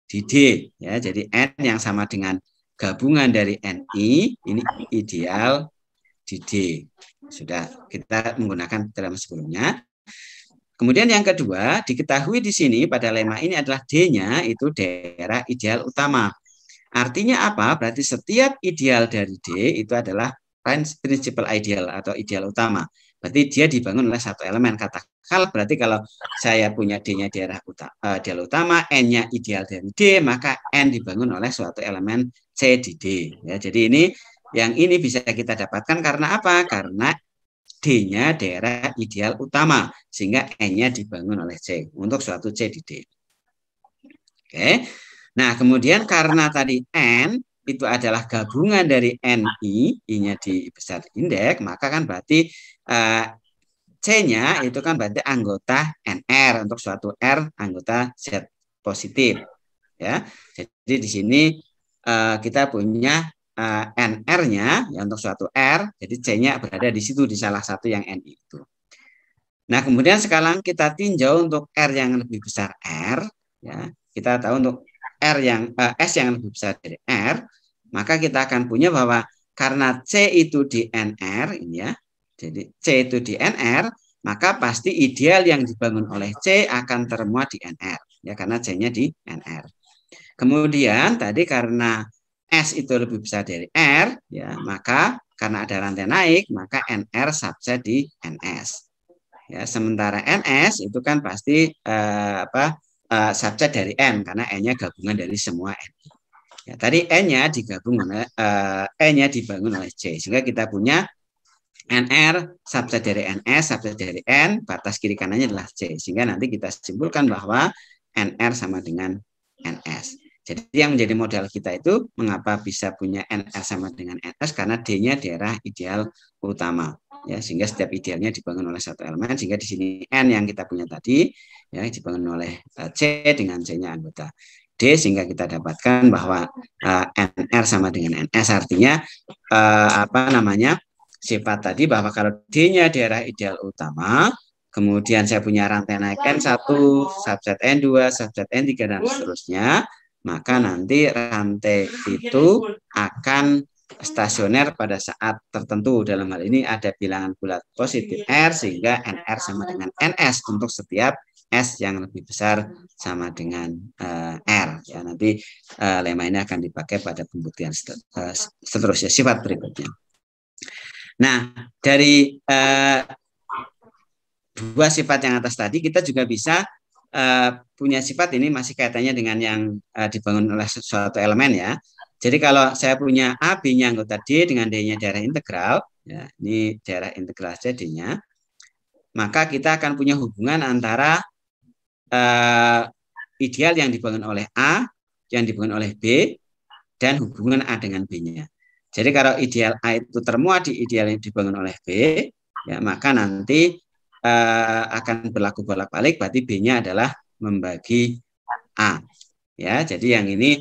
di D ya. Jadi N yang sama dengan gabungan dari NI ini ideal di D. Sudah kita menggunakan teorema sebelumnya. Kemudian yang kedua, diketahui di sini pada lemma ini adalah D-nya itu daerah ideal utama. Artinya apa? Berarti setiap ideal dari D itu adalah principal ideal atau ideal utama. Berarti dia dibangun oleh satu elemen. Katakan berarti kalau saya punya D-nya daerah ideal utama, N-nya ideal dari D, maka N dibangun oleh suatu elemen C di D. Ya, jadi yang ini bisa kita dapatkan karena apa? Karena D-nya daerah ideal utama, sehingga N-nya dibangun oleh C untuk suatu C di D. Oke. Nah, kemudian karena tadi N itu adalah gabungan dari NI, I-nya di besar indeks, maka kan berarti C-nya itu kan berarti anggota NR untuk suatu R anggota Z positif. Ya. Jadi di sini kita punya NR-nya ya untuk suatu R, jadi C-nya berada di situ di salah satu yang NI itu. Nah, kemudian sekarang kita tinjau untuk R yang lebih besar R, ya. Kita tahu untuk R yang S yang lebih besar dari R, maka kita akan punya bahwa karena C itu di NR ini ya. Jadi C itu di NR, maka pasti ideal yang dibangun oleh C akan termuat di NR ya, karena C-nya di NR. Kemudian tadi karena S itu lebih besar dari R ya, maka karena ada rantai naik, maka NR subset di NS. Ya, sementara NS itu kan pasti subset dari N karena N-nya gabungan dari semua N. Ya, tadi N-nya digabung oleh N-nya dibangun oleh C, sehingga kita punya NR subset dari NS subset dari N, batas kiri kanannya adalah C, sehingga nanti kita simpulkan bahwa NR sama dengan NS. Jadi yang menjadi modal kita itu mengapa bisa punya NR sama dengan NS, karena D-nya daerah ideal utama. Ya, sehingga setiap idealnya dibangun oleh satu elemen, sehingga di sini N yang kita punya tadi ya dibangun oleh C dengan C-nya anggota D, sehingga kita dapatkan bahwa NR sama dengan NS, artinya sifat tadi bahwa kalau D-nya daerah ideal utama, kemudian saya punya rantai naik N1, subset N2, subset N3 dan seterusnya, maka nanti rantai itu akan stasioner pada saat tertentu. Dalam hal ini ada bilangan bulat positif R, sehingga NR sama dengan NS untuk setiap S yang lebih besar sama dengan R. Ya, nanti lemma ini akan dipakai pada pembuktian seterusnya, sifat berikutnya. Nah, dari dua sifat yang atas tadi, kita juga bisa punya sifat ini masih kaitannya dengan yang dibangun oleh suatu elemen ya. Jadi kalau saya punya A, B-nya anggota D dengan D-nya daerah integral, ya, ini daerah integral D-nya, maka kita akan punya hubungan antara ideal yang dibangun oleh A, yang dibangun oleh B, dan hubungan A dengan B-nya. Jadi kalau ideal A itu termuat di ideal yang dibangun oleh B, ya, maka nanti akan berlaku bolak-balik, berarti B-nya adalah membagi A. Ya, jadi yang ini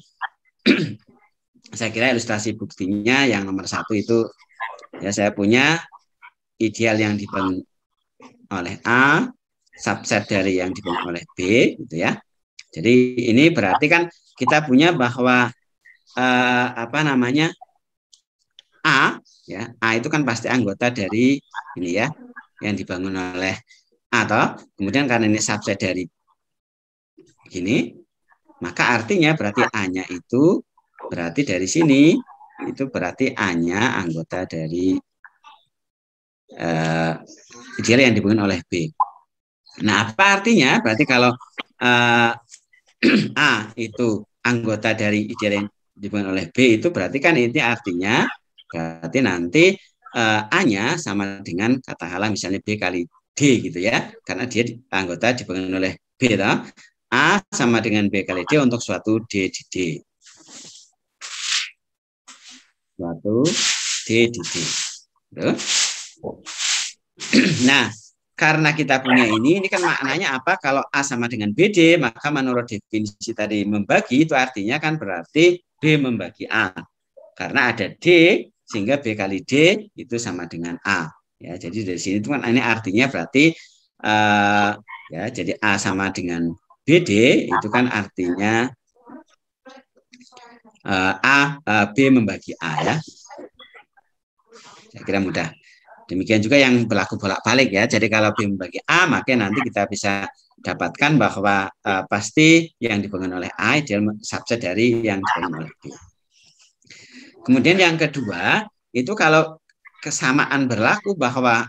saya kira ilustrasi buktinya yang nomor 1 itu ya, saya punya ideal yang dibangun oleh A, subset dari yang dibangun oleh B, gitu ya. Jadi ini berarti kan kita punya bahwa A, ya, A itu kan pasti anggota dari ini ya, yang dibangun oleh A, kemudian karena ini subset dari ini, maka artinya berarti A-nya itu berarti dari sini itu berarti A-nya anggota dari ideal yang dibangun oleh B. Nah, apa artinya? Berarti kalau A itu anggota dari ideal yang dibangun oleh B, itu berarti kan ini artinya berarti nanti A-nya sama dengan katakanlah misalnya B kali D gitu ya, karena dia anggota dibangun oleh B, toh. A sama dengan B kali D untuk suatu D di D. Suatu D di D. Nah, karena kita punya ini kan maknanya apa? Kalau A sama dengan BD, maka menurut definisi tadi membagi itu artinya kan berarti B membagi A. Karena ada D, sehingga B kali D itu sama dengan A. Ya, jadi dari sini itu kan ini artinya berarti ya, jadi A sama dengan BD itu kan artinya B membagi A ya. Saya kira mudah. Demikian juga yang berlaku bolak-balik ya. Jadi kalau B membagi A, maka nanti kita bisa dapatkan bahwa pasti yang dibangun oleh A ideal subset dari yang dibangun oleh B. Kemudian yang kedua, itu kalau kesamaan berlaku bahwa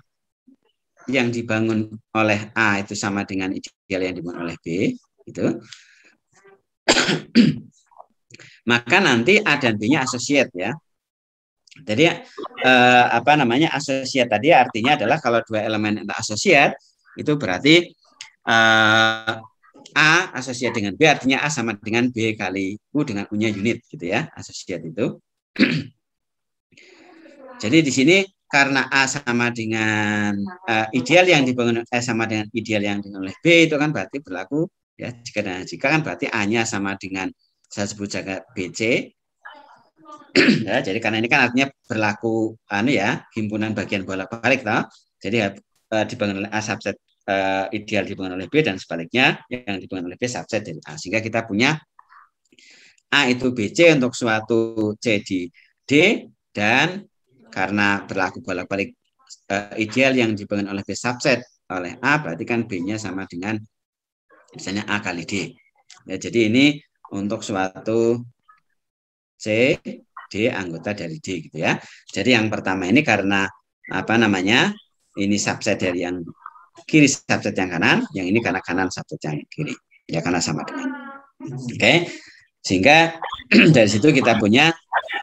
yang dibangun oleh A itu sama dengan ideal yang dibangun oleh B, itu maka nanti A dan B-nya associate ya. Jadi associate tadi artinya adalah kalau dua elemen associate itu berarti A associate dengan B artinya A sama dengan B kali U dengan U-nya unit gitu ya, associate itu. Jadi di sini karena A sama dengan ideal yang dibangun sama dengan ideal yang dibangun oleh B itu kan berarti berlaku ya, jika kan berarti A-nya sama dengan, saya sebut jaga BC ya, jadi karena ini kan artinya berlaku himpunan bagian bolak-balik toh. Jadi dibangun oleh A subset ideal dibangun oleh B dan sebaliknya yang dibangun oleh B subset dari A, sehingga kita punya A itu BC untuk suatu C di D, dan karena berlaku bolak-balik ideal yang dibangun oleh B subset oleh A, berarti kan B-nya sama dengan misalnya A kali D. Ya, jadi ini untuk suatu C, D anggota dari D gitu ya. Jadi yang pertama ini karena ini subset dari yang kiri subset yang kanan, yang ini karena kanan subset yang kiri. Ya karena sama dengan. Oke. Sehingga dari situ kita punya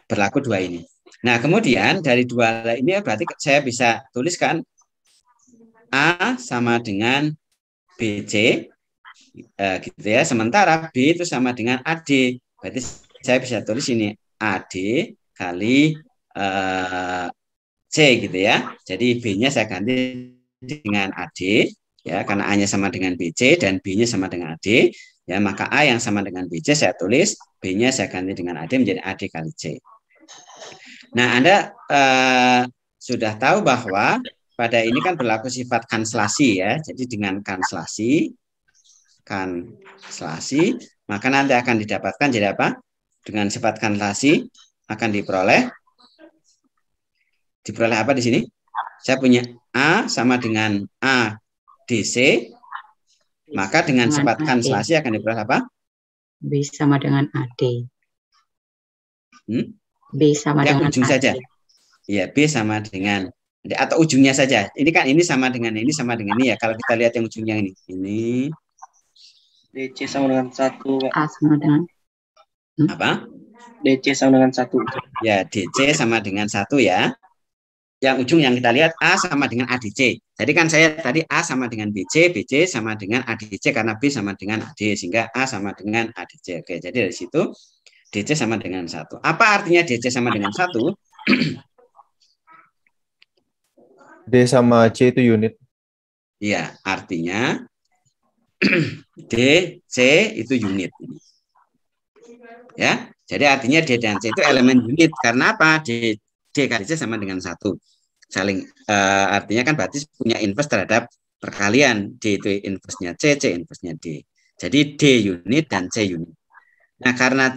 berlaku dua ini. Nah, kemudian dari dua ini berarti saya bisa tuliskan A sama dengan BC gitu ya. Sementara B itu sama dengan AD. Berarti saya bisa tulis ini AD kali C gitu ya. Jadi B-nya saya ganti dengan AD ya, karena A-nya sama dengan BC dan B-nya sama dengan AD. Ya, maka A yang sama dengan BC saya tulis, B-nya saya ganti dengan AD menjadi AD kali C. Nah, Anda sudah tahu bahwa pada ini kan berlaku sifat kanselasi ya. Jadi dengan kanselasi, maka nanti akan didapatkan jadi apa? Dengan sifat kanselasi akan diperoleh apa di sini? Saya punya A sama dengan A DC, maka dengan sifat kanselasi akan diperoleh apa? B sama dengan AD. B sama dengan ujung AD. saja. Ya, B sama dengan, atau ujungnya saja. Ini kan ini sama dengan ini ya. Kalau kita lihat yang ujungnya ini. DC sama dengan 1. A sama dengan apa? DC sama dengan 1. Ya, DC sama dengan 1 ya. Yang ujung yang kita lihat A sama dengan ADC. Jadi kan saya tadi A sama dengan BC, BC sama dengan ADC karena B sama dengan AD, sehingga A sama dengan ADC. Oke, jadi dari situ DC sama dengan 1. Apa artinya DC sama dengan 1? D sama C itu unit. Iya, artinya D, C itu unit. Ya, jadi artinya D dan C itu elemen unit. Karena apa? D kali C sama dengan 1. Saling artinya kan berarti punya inverse terhadap perkalian. D itu inverse-nya C, C inverse-nya D. Jadi D unit dan C unit. Nah, karena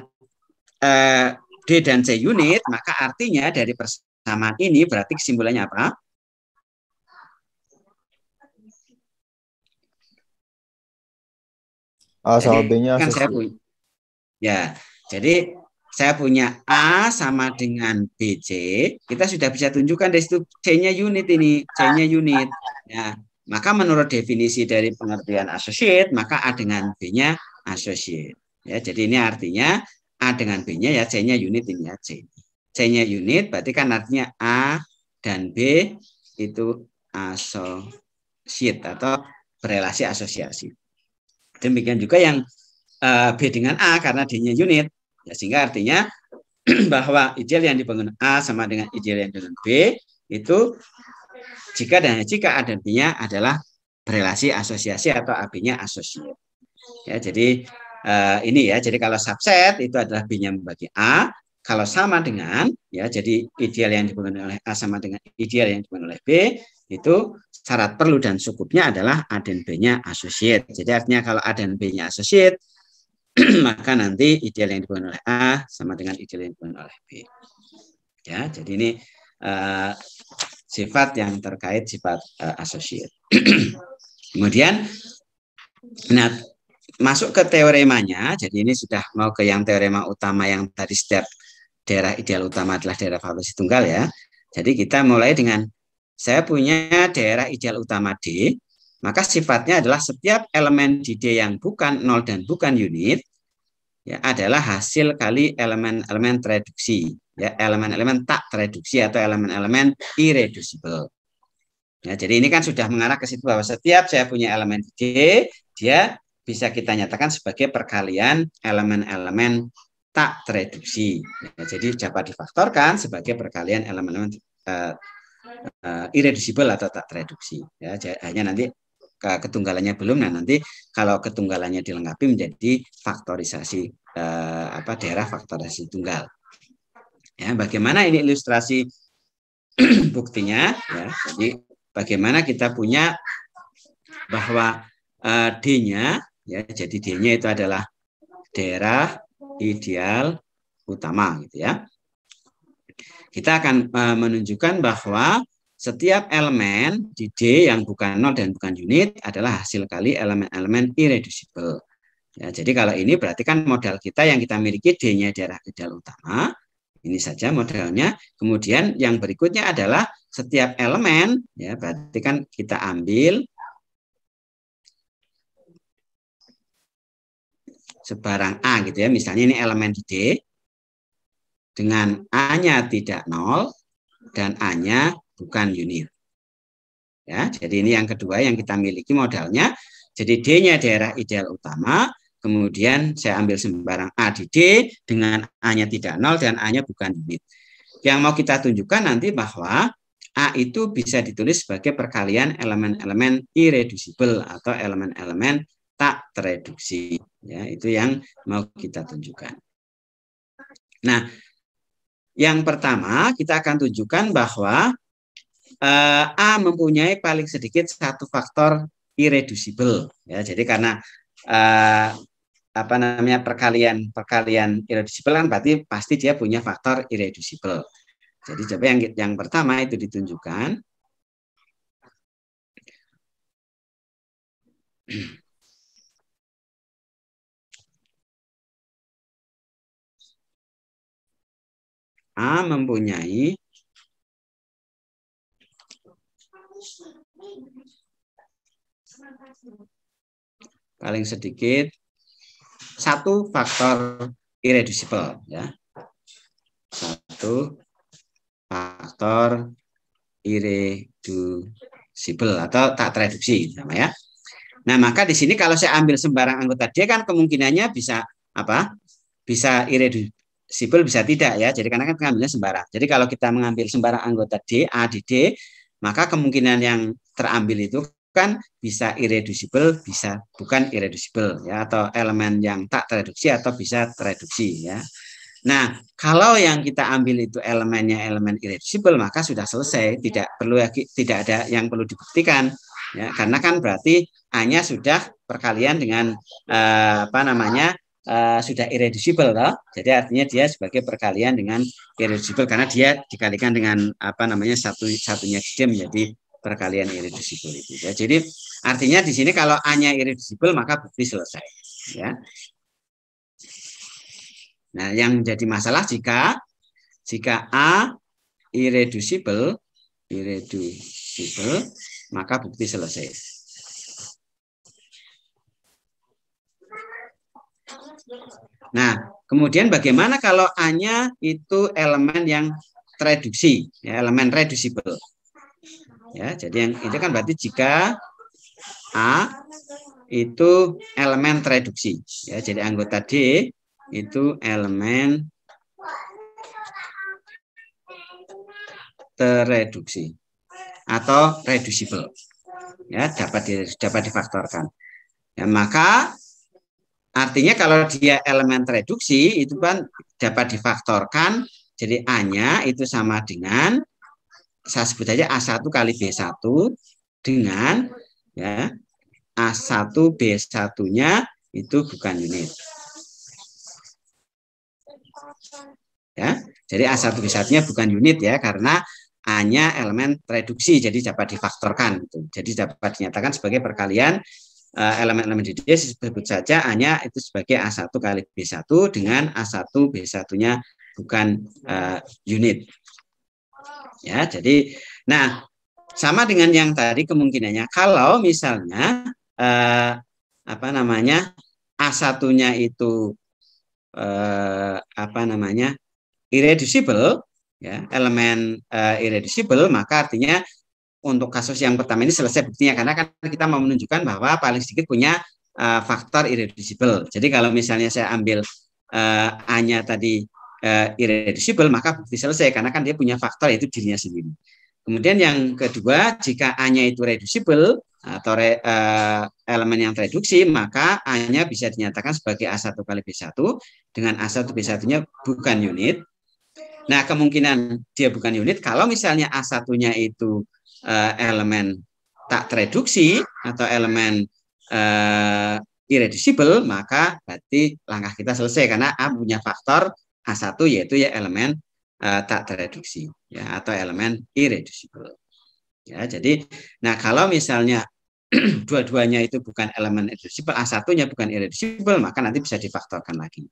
D dan C unit, maka artinya dari persamaan ini berarti kesimpulannya apa? A sama B-nya kan saya punya, ya, jadi saya punya A sama dengan BC, kita sudah bisa tunjukkan dari situ C-nya unit ini, C-nya unit. Ya, maka menurut definisi dari pengertian associate, maka A dengan B-nya associate. Ya, jadi ini artinya A dengan B-nya ya C-nya unit ini ya C. C-nya unit berarti kan artinya A dan B itu associate atau berelasi asosiasi. Demikian juga yang B dengan A karena D-nya unit. Ya, sehingga artinya bahwa ideal yang dibangun A sama dengan ideal yang dibangun B itu jika dan jika A dan B-nya adalah berelasi asosiasi atau AB-nya asosiat. Ya, jadi ini ya. Jadi kalau subset itu adalah B-nya membagi A. Kalau sama dengan ya, jadi ideal yang dipenuhi oleh A sama dengan ideal yang dipenuhi oleh B, itu syarat perlu dan cukupnya adalah A dan B-nya associate. Jadi artinya kalau A dan B-nya associate, maka nanti ideal yang dipenuhi oleh A sama dengan ideal yang dipenuhi oleh B. Ya, jadi ini sifat yang terkait sifat associate. Kemudian, nah, masuk ke teoremanya. Jadi ini sudah mau ke yang teorema utama yang tadi setiap daerah ideal utama adalah daerah valuasi tunggal ya. Jadi kita mulai dengan saya punya daerah ideal utama D, maka sifatnya adalah setiap elemen di D yang bukan 0 dan bukan unit ya adalah hasil kali elemen-elemen tereduksi, ya elemen-elemen tak tereduksi atau elemen-elemen irreducible. Ya, jadi ini kan sudah mengarah ke situ bahwa setiap saya punya elemen di D, dia bisa kita nyatakan sebagai perkalian elemen-elemen tak tereduksi. Ya, jadi dapat difaktorkan sebagai perkalian elemen-elemen irreducible atau tak tereduksi. Ya, hanya nanti ketunggalannya belum. Nah, nanti kalau ketunggalannya dilengkapi menjadi faktorisasi daerah faktorisasi tunggal. Ya, bagaimana ini ilustrasi buktinya? Ya, jadi bagaimana kita punya bahwa D-nya, ya, jadi D-nya itu adalah daerah ideal utama, gitu ya. Kita akan menunjukkan bahwa setiap elemen di D yang bukan 0 dan bukan unit adalah hasil kali elemen-elemen irreducible. Ya, jadi kalau ini berarti kan modal kita yang kita miliki D-nya daerah ideal utama. Ini saja modelnya. Kemudian yang berikutnya adalah setiap elemen, ya berarti kan kita ambil sebarang A gitu ya. Misalnya ini elemen di D dengan A-nya tidak 0 dan A-nya bukan unit. Ya, jadi ini yang kedua yang kita miliki modalnya. Jadi D-nya daerah ideal utama, kemudian saya ambil sembarang A di D dengan A-nya tidak 0 dan A-nya bukan unit. Yang mau kita tunjukkan nanti bahwa A itu bisa ditulis sebagai perkalian elemen-elemen irreducible atau elemen-elemen tak tereduksi. Ya, itu yang mau kita tunjukkan. Nah, yang pertama kita akan tunjukkan bahwa A mempunyai paling sedikit satu faktor irreducible. Ya, jadi karena perkalian irreducible kan berarti pasti dia punya faktor irreducible. Jadi coba yang pertama itu ditunjukkan. A mempunyai paling sedikit satu faktor irreducible, ya. Satu faktor irreducible atau tak tereduksi, sama ya. Nah, maka di sini kalau saya ambil sembarang anggota D kan kemungkinannya bisa apa? Bisa irreducible, bisa tidak ya. Jadi karena kan mengambilnya sembarang. Jadi kalau kita mengambil sembarang anggota D, A di D, maka kemungkinan yang terambil itu kan bisa irreducible, bisa bukan irreducible ya, atau elemen yang tak tereduksi atau bisa tereduksi ya. Nah, kalau yang kita ambil itu elemennya elemen irreducible, maka sudah selesai, tidak perlu lagi, tidak ada yang perlu dibuktikan ya, karena kan berarti A-nya sudah perkalian dengan sudah irreducible toh. Jadi artinya dia sebagai perkalian dengan irreducible karena dia dikalikan dengan satunya dia menjadi perkalian irreducible itu ya. Jadi artinya di sini kalau A-nya irreducible maka bukti selesai ya. Nah, yang jadi masalah jika A irreducible maka bukti selesai. Nah, kemudian bagaimana kalau A-nya itu elemen yang tereduksi, ya, elemen reducible. Ya, jadi yang itu kan berarti jika A itu elemen tereduksi, ya, jadi anggota D itu elemen tereduksi atau reducible, ya, dapat difaktorkan. Ya, maka Artinya kalau dia elemen tereduksi itu kan dapat difaktorkan, jadi A-nya itu sama dengan, saya sebut aja A1 kali B1 dengan ya A1 B1-nya itu bukan unit. Ya, jadi A1 B1-nya bukan unit ya, karena A-nya elemen tereduksi, jadi dapat difaktorkan. Gitu. Jadi dapat dinyatakan sebagai perkalian elemen-elemen di D, sebut saja A-nya itu sebagai A1 kali B1 dengan A1 B1-nya bukan unit. Ya, jadi, nah, sama dengan yang tadi kemungkinannya, kalau misalnya apa namanya A1-nya itu apa namanya irreducible, ya, elemen irreducible, maka artinya untuk kasus yang pertama ini selesai buktinya, karena kan kita mau menunjukkan bahwa paling sedikit punya faktor irreducible. Jadi kalau misalnya saya ambil A-nya tadi irreducible, maka bukti selesai, karena kan dia punya faktor yaitu dirinya sendiri. Kemudian yang kedua, jika A-nya itu reducible atau elemen yang tereduksi, maka A-nya bisa dinyatakan sebagai A1 kali B1 dengan A1 B1-nya bukan unit. Nah, kemungkinan dia bukan unit kalau misalnya A1-nya itu elemen tak tereduksi atau elemen irreducible, maka berarti langkah kita selesai, karena A punya faktor A1 yaitu ya elemen tak tereduksi ya, atau elemen irreducible. Ya, jadi nah kalau misalnya dua-duanya itu bukan elemen irreducible, A1-nya bukan irreducible, maka nanti bisa difaktorkan lagi.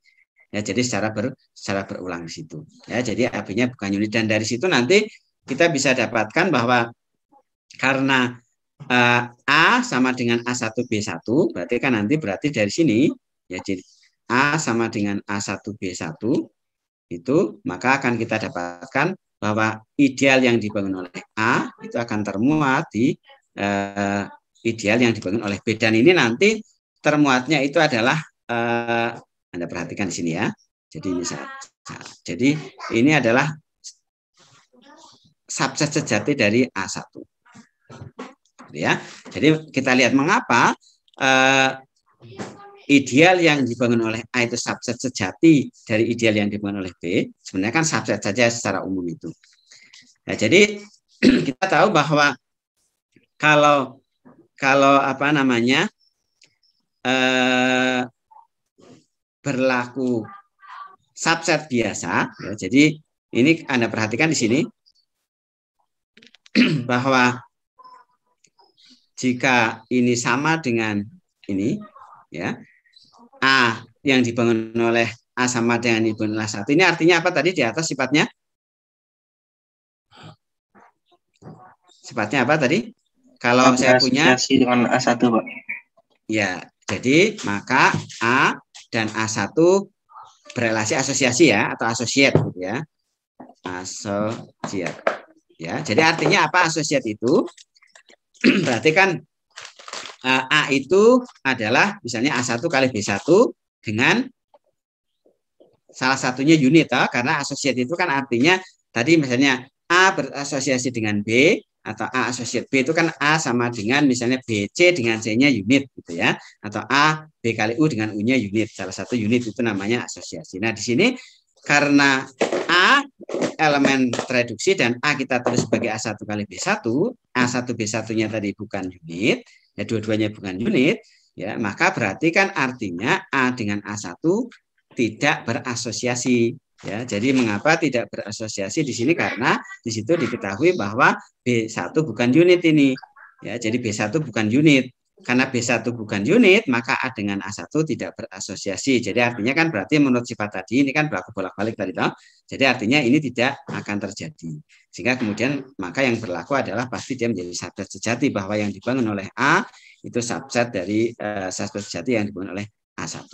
Ya, jadi secara berulang di situ. Ya, jadi AB-nya bukan unit, dan dari situ nanti kita bisa dapatkan bahwa karena A sama dengan A1 B1, berarti kan nanti dari sini ya, jadi A sama dengan A1 B1 itu, maka akan kita dapatkan bahwa ideal yang dibangun oleh A itu akan termuat di ideal yang dibangun oleh B, dan ini nanti termuatnya itu adalah Anda perhatikan di sini ya. Jadi misalnya, jadi ini adalah subset sejati dari A1. Ya, jadi kita lihat mengapa ideal yang dibangun oleh A itu subset sejati dari ideal yang dibangun oleh B. Sebenarnya kan subset saja secara umum itu. Nah, jadi kita tahu bahwa kalau apa namanya berlaku subset biasa, ya, jadi ini Anda perhatikan di sini bahwa jika ini sama dengan ini, ya, A yang dibangun oleh A sama dengan dibangun oleh 1, ini artinya apa tadi di atas sifatnya? Sifatnya apa tadi? Kalau saya punya dengan A1, Pak. Ya, jadi maka A dan A1 berelasi asosiasi ya, atau associate gitu ya. Associate. Ya, jadi artinya apa associate itu? Berarti kan A itu adalah misalnya A1 kali B1 dengan salah satunya unit, karena associate itu kan artinya tadi misalnya A berasosiasi dengan B, atau A associate B itu kan A sama dengan misalnya BC dengan C-nya unit gitu ya, atau A B kali U dengan U-nya unit, salah satu unit itu namanya asosiasi. Nah, di sini karena A elemen tereduksi dan A kita tulis sebagai A1 kali B1, A1 B1-nya tadi bukan unit, ya dua-duanya bukan unit, ya maka berarti kan artinya A dengan A1 tidak berasosiasi. Ya, jadi mengapa tidak berasosiasi di sini? Karena di situ diketahui bahwa B1 bukan unit ini. Ya, jadi B1 bukan unit. Karena B1 bukan unit, maka A dengan A1 tidak berasosiasi. Jadi artinya kan berarti menurut sifat tadi ini kan berlaku bolak-balik tadi toh. Jadi artinya ini tidak akan terjadi. Sehingga kemudian maka yang berlaku adalah pasti dia menjadi subset sejati, bahwa yang dibangun oleh A itu subset dari subset sejati yang dibangun oleh A1.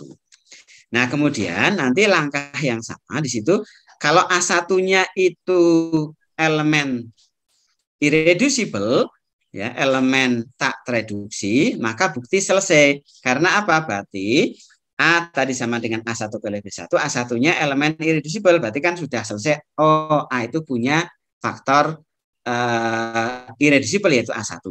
Nah, kemudian nanti langkah yang sama di situ, kalau A1-nya itu elemen irreducible, ya, elemen tak tereduksi, maka bukti selesai. Karena apa? Berarti A tadi sama dengan A1 kali B1, A1-nya elemen irreducible, berarti kan sudah selesai. Oh, A itu punya faktor irreducible yaitu A1.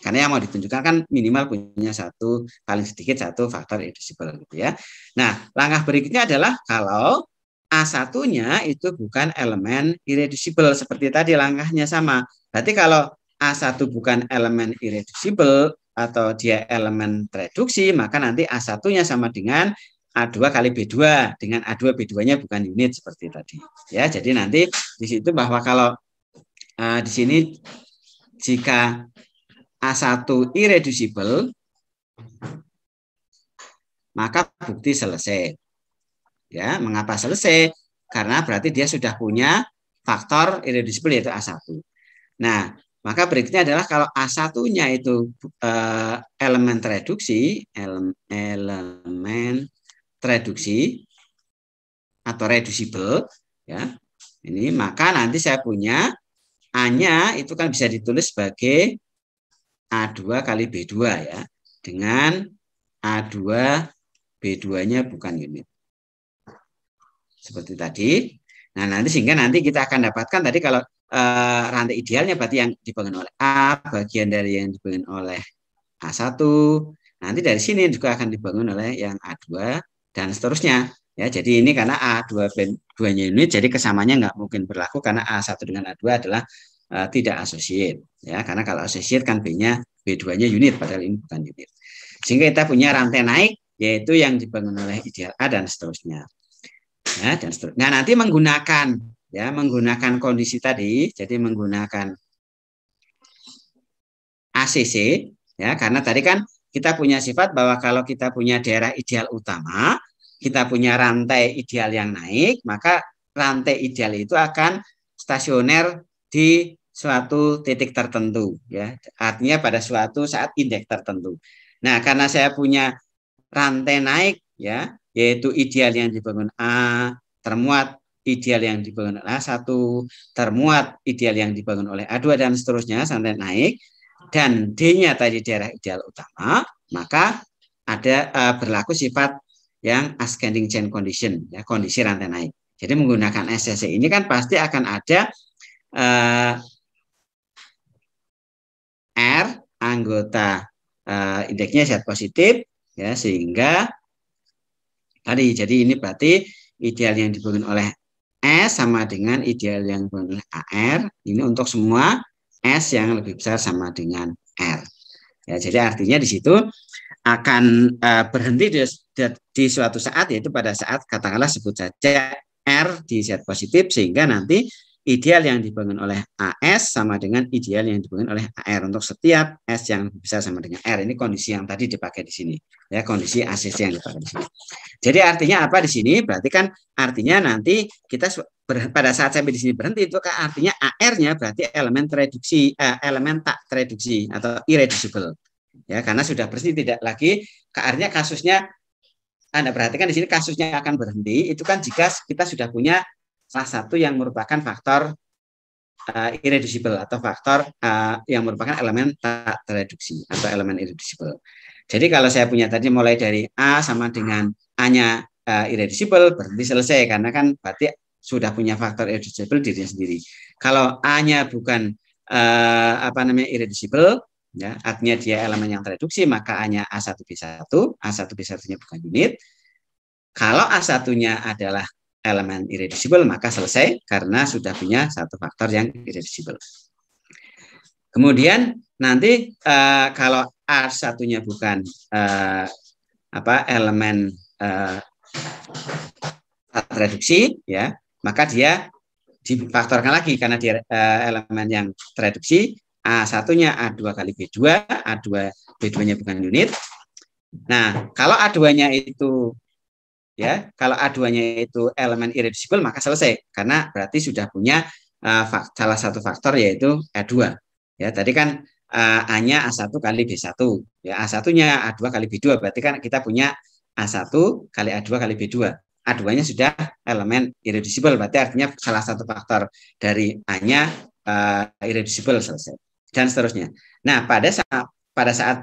Karena yang mau ditunjukkan kan minimal punya satu, paling sedikit satu faktor irreducible gitu ya. Nah, langkah berikutnya adalah kalau A1-nya itu bukan elemen irreducible seperti tadi langkahnya sama. Berarti kalau A1 bukan elemen irreducible atau dia elemen tereduksi, maka nanti A1-nya sama dengan A2 kali B2 dengan A2 B2-nya bukan unit seperti tadi. Ya, jadi nanti di situ bahwa kalau di sini jika A1 irreducible maka bukti selesai. Ya, mengapa selesai? Karena berarti dia sudah punya faktor irreducible yaitu A1. Nah, maka berikutnya adalah kalau A1-nya itu elemen tereduksi, elemen tereduksi atau reducible, ya. Ini maka nanti saya punya A-nya itu kan bisa ditulis sebagai A2 kali B2 ya, dengan A2 B2-nya bukan unit. Seperti tadi. Nah, nanti sehingga nanti kita akan dapatkan tadi kalau rantai idealnya berarti yang dibangun oleh A, bagian dari yang dibangun oleh A1, nanti dari sini juga akan dibangun oleh yang A2 dan seterusnya. Ya, jadi ini karena A2 B2-nya unit, jadi kesamanya nggak mungkin berlaku karena A1 dengan A2 adalah tidak associate. Ya, karena kalau associate kan B-nya B2-nya unit, padahal ini bukan unit. Sehingga kita punya rantai naik, yaitu yang dibangun oleh ideal A dan seterusnya. Ya, dan seterusnya. Nah, nanti menggunakan kondisi tadi, jadi menggunakan ACC, ya, karena tadi kan kita punya sifat bahwa kalau kita punya daerah ideal utama, kita punya rantai ideal yang naik, maka rantai ideal itu akan stasioner di suatu titik tertentu, ya, artinya pada suatu saat indeks tertentu. Nah, karena saya punya rantai naik, ya, yaitu ideal yang dibangun A, termuat ideal yang dibangun oleh A1, termuat ideal yang dibangun oleh A2, dan seterusnya sampai naik, dan D-nya tadi daerah ideal utama, maka ada berlaku sifat yang ascending chain condition, ya, kondisi rantai naik. Jadi menggunakan SCC ini kan pasti akan ada R anggota indeksnya Z positif, ya, sehingga tadi, jadi ini berarti ideal yang dibangun oleh S sama dengan ideal yang dibangun oleh AR. Ini untuk semua S yang lebih besar sama dengan R. Ya, jadi artinya di situ akan berhenti di suatu saat, yaitu pada saat katakanlah sebut saja R di Z positif, sehingga nanti ideal yang dibangun oleh AS sama dengan ideal yang dibangun oleh AR untuk setiap S yang bisa sama dengan R. Ini kondisi yang tadi dipakai di sini, ya, kondisi ACC yang dipakai di sini. Jadi artinya apa di sini? Berarti kan artinya nanti kita pada saat sampai di sini berhenti itu kan artinya AR-nya berarti elemen tereduksi, elemen tak tereduksi atau irreducible. Ya, karena sudah bersih, tidak lagi KR-nya kasusnya. Anda perhatikan di sini kasusnya akan berhenti itu kan jika kita sudah punya salah satu yang merupakan faktor irreducible atau faktor yang merupakan elemen tak tereduksi atau elemen irreducible. Jadi kalau saya punya tadi mulai dari A sama dengan A-nya irreducible, berarti selesai karena kan berarti sudah punya faktor irreducible dirinya sendiri. Kalau A-nya bukan irreducible, ya, artinya dia elemen yang tereduksi, maka A-nya A1B1, A1B1-nya bukan unit. Kalau A1-nya adalah elemen irreducible, maka selesai karena sudah punya satu faktor yang irreducible. Kemudian nanti kalau A1-nya bukan elemen tereduksi, ya, maka dia difaktorkan lagi karena dia elemen yang tereduksi. A1-nya A2 kali B2, A2 B2-nya bukan unit. Nah, kalau A2-nya itu, ya, kalau A2-nya itu elemen irreducible, maka selesai karena berarti sudah punya salah satu faktor yaitu A2. Ya, tadi kan A-nya A1 kali B1, ya, A1-nya A2 kali B2, berarti kan kita punya A1 kali A2 kali B2. A2-nya sudah elemen irreducible, berarti artinya salah satu faktor dari A-nya irreducible, selesai. Dan seterusnya. Nah, pada saat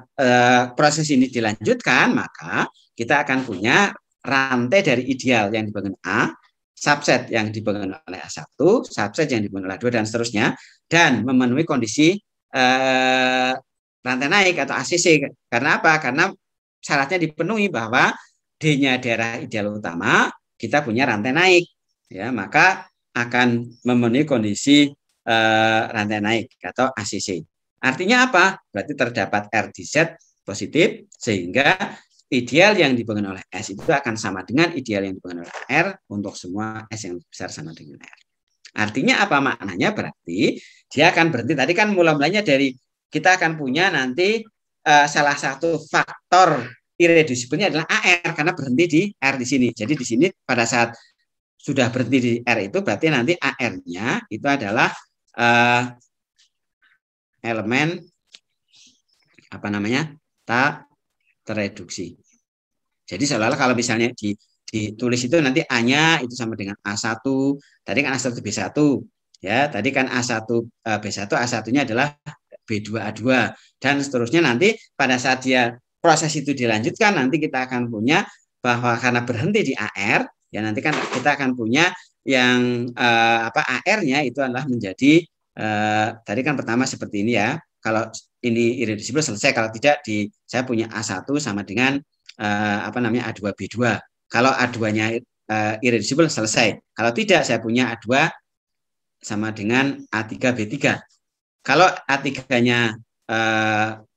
proses ini dilanjutkan, maka kita akan punya rantai dari ideal yang dibangun A, subset yang dibangun oleh A1, subset yang dibangun oleh A2, dan seterusnya, dan memenuhi kondisi rantai naik atau ACC. Karena apa? Karena syaratnya dipenuhi bahwa D-nya daerah ideal utama, kita punya rantai naik. Ya, maka akan memenuhi kondisi rantai naik atau ACC. Artinya apa? Berarti terdapat R di Z positif, sehingga ideal yang dibangun oleh S itu akan sama dengan ideal yang dibangun oleh R untuk semua S yang besar sama dengan R. Artinya apa maknanya? Berarti dia akan berhenti. Tadi kan mulai-mulainya dari kita akan punya nanti salah satu faktor irreducible-nya adalah AR karena berhenti di R di sini. Jadi di sini pada saat sudah berhenti di R itu berarti nanti AR-nya itu adalah elemen apa namanya? Tak tereduksi. Jadi seolah-olah kalau misalnya ditulis itu nanti A-nya itu sama dengan A1, tadi kan A1 B1, ya, tadi kan A1 B1, A1-nya adalah B2A2 dan seterusnya. Nanti pada saat dia proses itu dilanjutkan nanti kita akan punya bahwa karena berhenti di AR, ya nanti kan kita akan punya yang AR-nya itu adalah menjadi tadi kan pertama seperti ini ya. Kalau ini irreducible selesai, kalau tidak saya punya A1 sama dengan A2B2. Kalau A2-nya irreducible selesai. Kalau tidak saya punya A2 sama dengan A3B3. Kalau A3-nya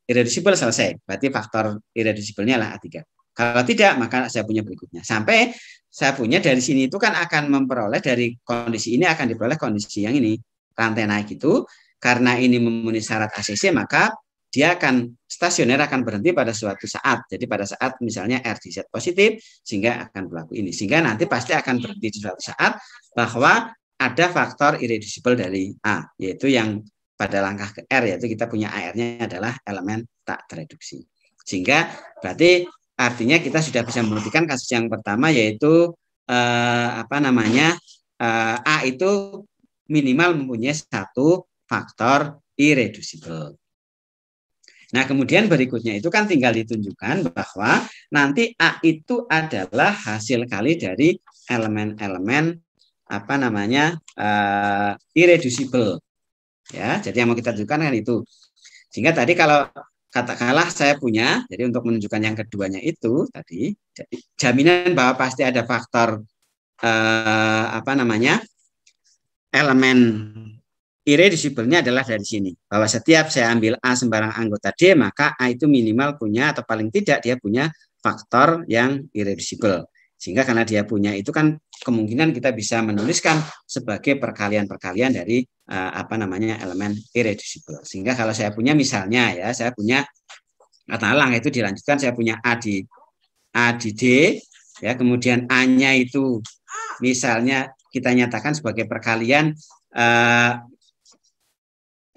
irreducible selesai, berarti faktor irreducible-nya adalah A3. Kalau tidak, maka saya punya berikutnya. Sampai saya punya dari sini itu kan akan memperoleh dari kondisi ini akan diperoleh kondisi yang ini. Rantai naik itu karena ini memenuhi syarat ACC, maka dia akan stasioner akan berhenti pada suatu saat. Jadi pada saat misalnya R di Z positif, sehingga akan berlaku ini. Sehingga nanti pasti akan berhenti di suatu saat bahwa ada faktor irreducible dari A, yaitu yang pada langkah ke R, yaitu kita punya AR-nya adalah elemen tak tereduksi. Sehingga berarti artinya kita sudah bisa membuktikan kasus yang pertama, yaitu A itu minimal mempunyai satu faktor irreducible. Nah, kemudian berikutnya itu kan tinggal ditunjukkan bahwa nanti A itu adalah hasil kali dari elemen-elemen irreducible. Ya, jadi yang mau kita tunjukkan kan itu. Sehingga tadi kalau katakanlah saya punya, jadi untuk menunjukkan yang keduanya itu tadi, jadi jaminan bahwa pasti ada faktor elemen irreducible-nya adalah dari sini. Bahwa setiap saya ambil A sembarang anggota D, maka A itu minimal punya atau paling tidak dia punya faktor yang irreducible. Sehingga karena dia punya itu kan kemungkinan kita bisa menuliskan sebagai perkalian-perkalian dari elemen irreducible. Sehingga kalau saya punya misalnya ya, saya punya katakanlah itu dilanjutkan, saya punya A di D ya, kemudian A-nya itu misalnya kita nyatakan sebagai perkalian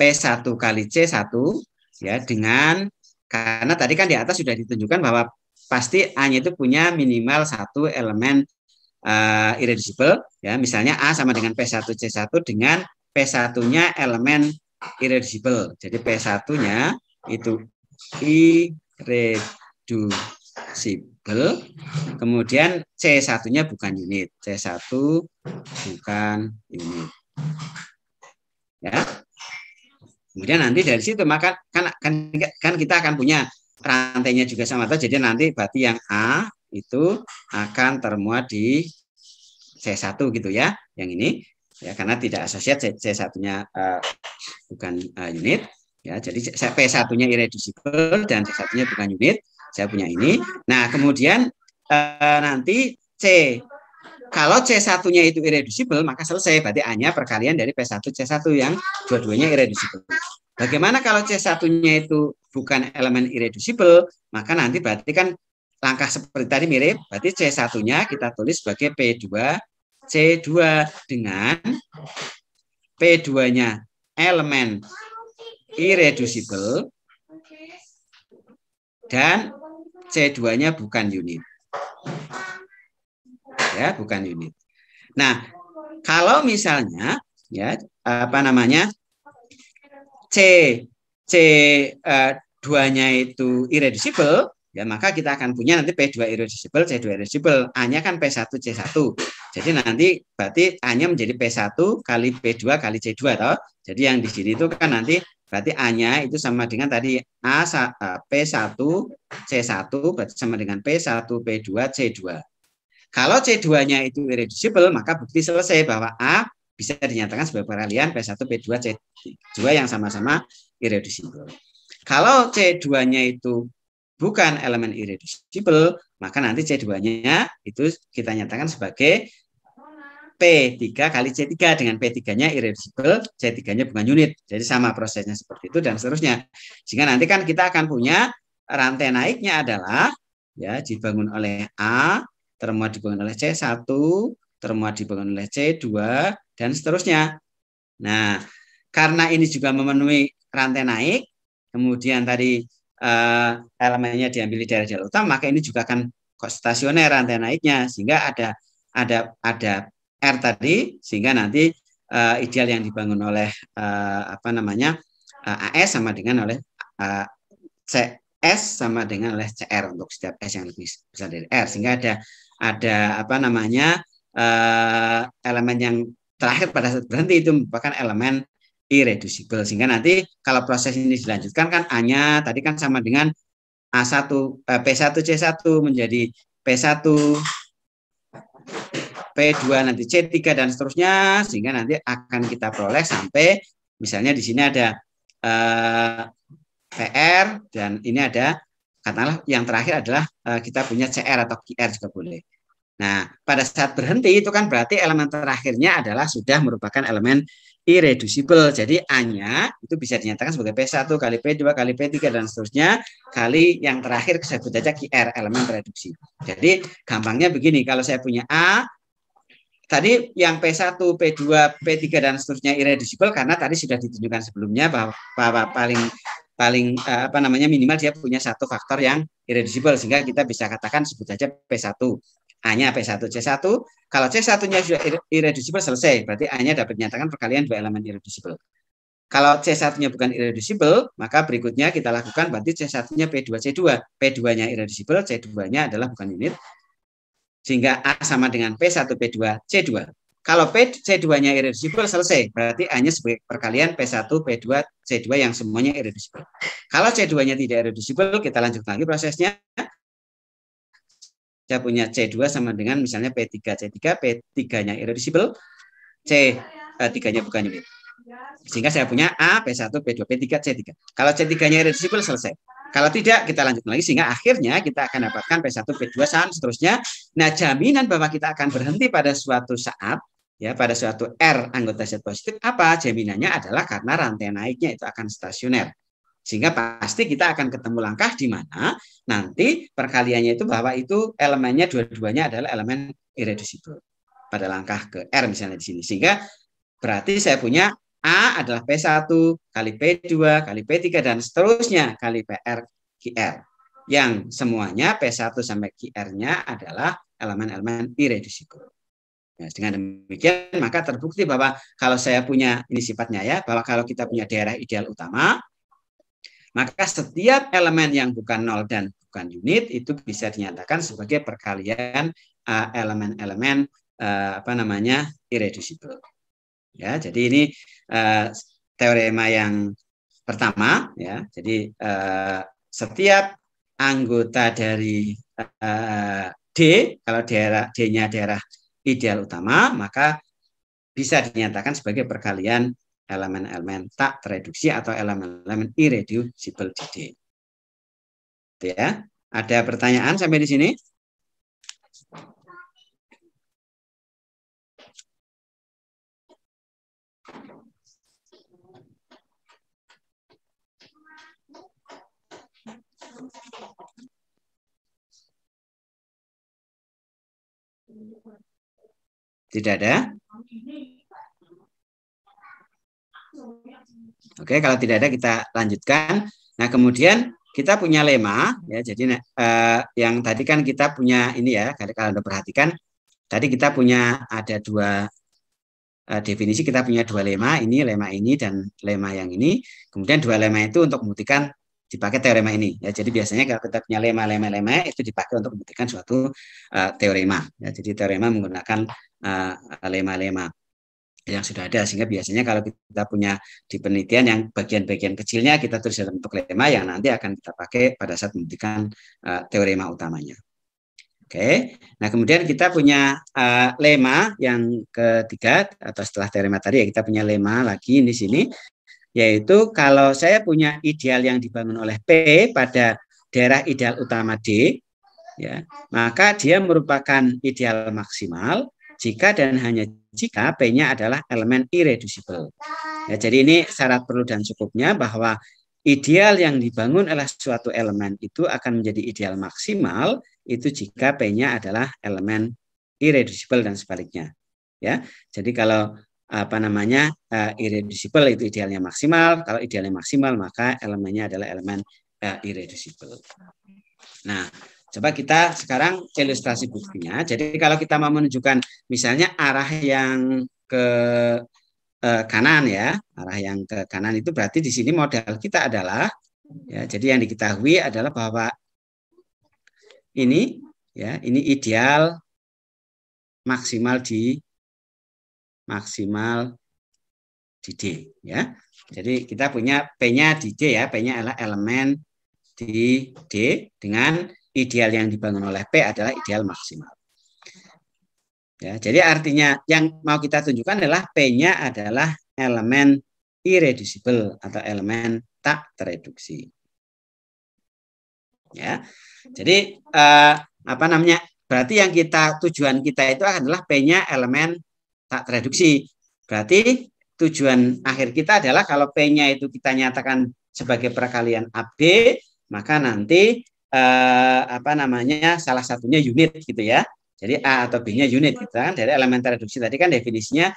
P1 kali C1 ya, dengan karena tadi kan di atas sudah ditunjukkan bahwa pasti A-nya itu punya minimal satu elemen irreducible ya, misalnya A sama dengan P1 C1 dengan P1-nya elemen irreducible. Jadi P1-nya itu irreducible, kemudian C1-nya bukan unit. C1 bukan unit. Ya. Kemudian nanti dari situ maka kan kita akan punya rantainya juga sama, jadi nanti berarti yang A itu akan termuat di C1 gitu ya, yang ini ya, karena tidak asosiat C1-nya bukan unit ya, jadi P1-nya irreducible dan C1-nya bukan unit, saya punya ini. Nah, kemudian nanti kalau C1-nya itu irreducible, maka selesai. Berarti A-nya perkalian dari P1 C1 yang dua-duanya irreducible. Bagaimana kalau C1-nya itu bukan elemen irreducible, maka nanti berarti kan langkah seperti tadi mirip. Berarti C1-nya kita tulis sebagai P2 C2 dengan P2-nya elemen irreducible dan C2-nya bukan unit. Ya, bukan unit. Nah, kalau misalnya ya C2-nya itu irreducible, ya maka kita akan punya nanti P2 irreducible, C2 irreducible. A-nya kan P1 C1. Jadi nanti berarti A-nya menjadi P1 kali P2 kali C2 toh. Jadi yang di sini itu kan nanti Berarti A-nya itu sama dengan tadi P1, C1 berarti sama dengan P1, P2, C2. Kalau C2-nya itu irreducible, maka bukti selesai bahwa A bisa dinyatakan sebagai peralihan P1, P2, C2 yang sama-sama irreducible. Kalau C2-nya itu bukan elemen irreducible, maka nanti C2-nya itu kita nyatakan sebagai P3 kali C3 dengan P3-nya irreducible, C3-nya bukan unit. Jadi sama prosesnya seperti itu dan seterusnya. Sehingga nanti kan kita akan punya rantai naiknya adalah ya dibangun oleh A, termuat dibangun oleh C1, termuat dibangun oleh C2 dan seterusnya. Nah, karena ini juga memenuhi rantai naik, kemudian tadi elemennya diambil dari daerah utama, maka ini juga akan stasioner rantai naiknya sehingga ada R tadi sehingga nanti ideal yang dibangun oleh AS sama dengan oleh CS sama dengan oleh CR untuk setiap S yang lebih besar dari R sehingga ada elemen yang terakhir pada saat berhenti itu merupakan elemen irreducible sehingga nanti kalau proses ini dilanjutkan kan A-nya tadi kan sama dengan A1 P1 C1 menjadi P1 P2 nanti C3 dan seterusnya sehingga nanti akan kita peroleh sampai misalnya di sini ada PR dan ini ada katakanlah yang terakhir adalah kita punya CR atau QR juga boleh. Nah, pada saat berhenti itu kan berarti elemen terakhirnya adalah sudah merupakan elemen irreducible. Jadi A-nya itu bisa dinyatakan sebagai P1 kali P2 kali P3 dan seterusnya kali yang terakhir saya sebut saja QR elemen reduksi. Jadi gampangnya begini, kalau saya punya A tadi yang P1, P2, P3 dan seterusnya irreducible karena tadi sudah ditunjukkan sebelumnya bahwa paling minimal dia punya satu faktor yang irreducible sehingga kita bisa katakan sebut saja P1. A-nya P1 C1. Kalau C1-nya sudah irreducible selesai, berarti A-nya dapat dinyatakan perkalian dua elemen irreducible. Kalau C1-nya bukan irreducible, maka berikutnya kita lakukan berarti C1-nya P2 C2. P2-nya irreducible, C2-nya adalah bukan unit. Sehingga A sama dengan P1 P2 C2. Kalau C2-nya irreducible selesai, berarti A-nya sebagai perkalian P1 P2 C2 yang semuanya irreducible. Kalau C2-nya tidak irreducible, kita lanjut lagi prosesnya. Saya punya C2 sama dengan misalnya P3 C3, P3-nya irreducible, C3-nya bukan unit. Sehingga saya punya A, P1, P2, P3, C3. Kalau C3-nya irreducible selesai. Kalau tidak, kita lanjut lagi sehingga akhirnya kita akan dapatkan P1, P2, dan seterusnya. Nah, jaminan bahwa kita akan berhenti pada suatu saat, ya pada suatu R anggota zat positif, apa? Jaminannya adalah karena rantai naiknya itu akan stasioner. Sehingga pasti kita akan ketemu langkah di mana nanti perkaliannya itu bahwa itu elemennya dua-duanya adalah elemen irreducible. Pada langkah ke R misalnya di sini. Sehingga berarti saya punya A adalah P1 kali P2 kali P3 dan seterusnya kali PR QR. Yang semuanya P1 sampai QR-nya adalah elemen-elemen irreducible. Ya, dengan demikian maka terbukti bahwa kalau saya punya ini sifatnya ya, bahwa kalau kita punya daerah ideal utama, maka setiap elemen yang bukan nol dan bukan unit itu bisa dinyatakan sebagai perkalian elemen-elemen irreducible. Ya, jadi ini teorema yang pertama ya. Jadi setiap anggota dari D, kalau D-nya daerah ideal utama, maka bisa dinyatakan sebagai perkalian elemen-elemen tak tereduksi atau elemen-elemen irreducible di D. Ya, ada pertanyaan sampai di sini? Tidak ada? Oke, kalau tidak ada kita lanjutkan. Nah, kemudian kita punya lema ya. Jadi yang tadi kan kita punya ini ya, kalau Anda perhatikan tadi kita punya ada dua definisi, kita punya dua lema ini dan lema yang ini. Kemudian dua lema itu untuk membuktikan dipakai teorema ini ya. Jadi biasanya kalau kita punya lema itu dipakai untuk membuktikan suatu teorema ya. Jadi teorema menggunakan lema-lema. yang sudah ada, sehingga biasanya kalau kita punya di penelitian yang bagian-bagian kecilnya kita tulis dalam bentuk lema yang nanti akan kita pakai pada saat membuktikan teorema utamanya. Oke, nah kemudian kita punya lema yang ketiga atau setelah teorema tadi ya kita punya lema lagi di sini, yaitu kalau saya punya ideal yang dibangun oleh P pada daerah ideal utama D, ya, maka dia merupakan ideal maksimal jika dan hanya jika P-nya adalah elemen irreducible. Ya, jadi ini syarat perlu dan cukupnya bahwa ideal yang dibangun oleh suatu elemen itu akan menjadi ideal maksimal itu jika P-nya adalah elemen irreducible dan sebaliknya. Ya, jadi kalau irreducible itu idealnya maksimal, kalau idealnya maksimal maka elemennya adalah elemen irreducible. Nah, coba kita sekarang ilustrasi buktinya. Jadi kalau kita mau menunjukkan misalnya arah yang ke kanan ya, arah yang ke kanan itu berarti di sini modal kita adalah ya, jadi yang diketahui adalah bahwa ini ya, ini ideal maksimal di D ya. Jadi kita punya P-nya di D ya, P-nya adalah elemen di D dengan ideal yang dibangun oleh P adalah ideal maksimal. Ya, jadi artinya yang mau kita tunjukkan adalah P-nya adalah elemen irreducible atau elemen tak tereduksi. Ya, jadi berarti yang tujuan kita itu adalah P-nya elemen tak tereduksi. Berarti tujuan akhir kita adalah kalau P-nya itu kita nyatakan sebagai perkalian AB, maka nanti salah satunya unit gitu ya. Jadi A atau B-nya unit gitu kan. Dari elemen tereduksi tadi kan definisinya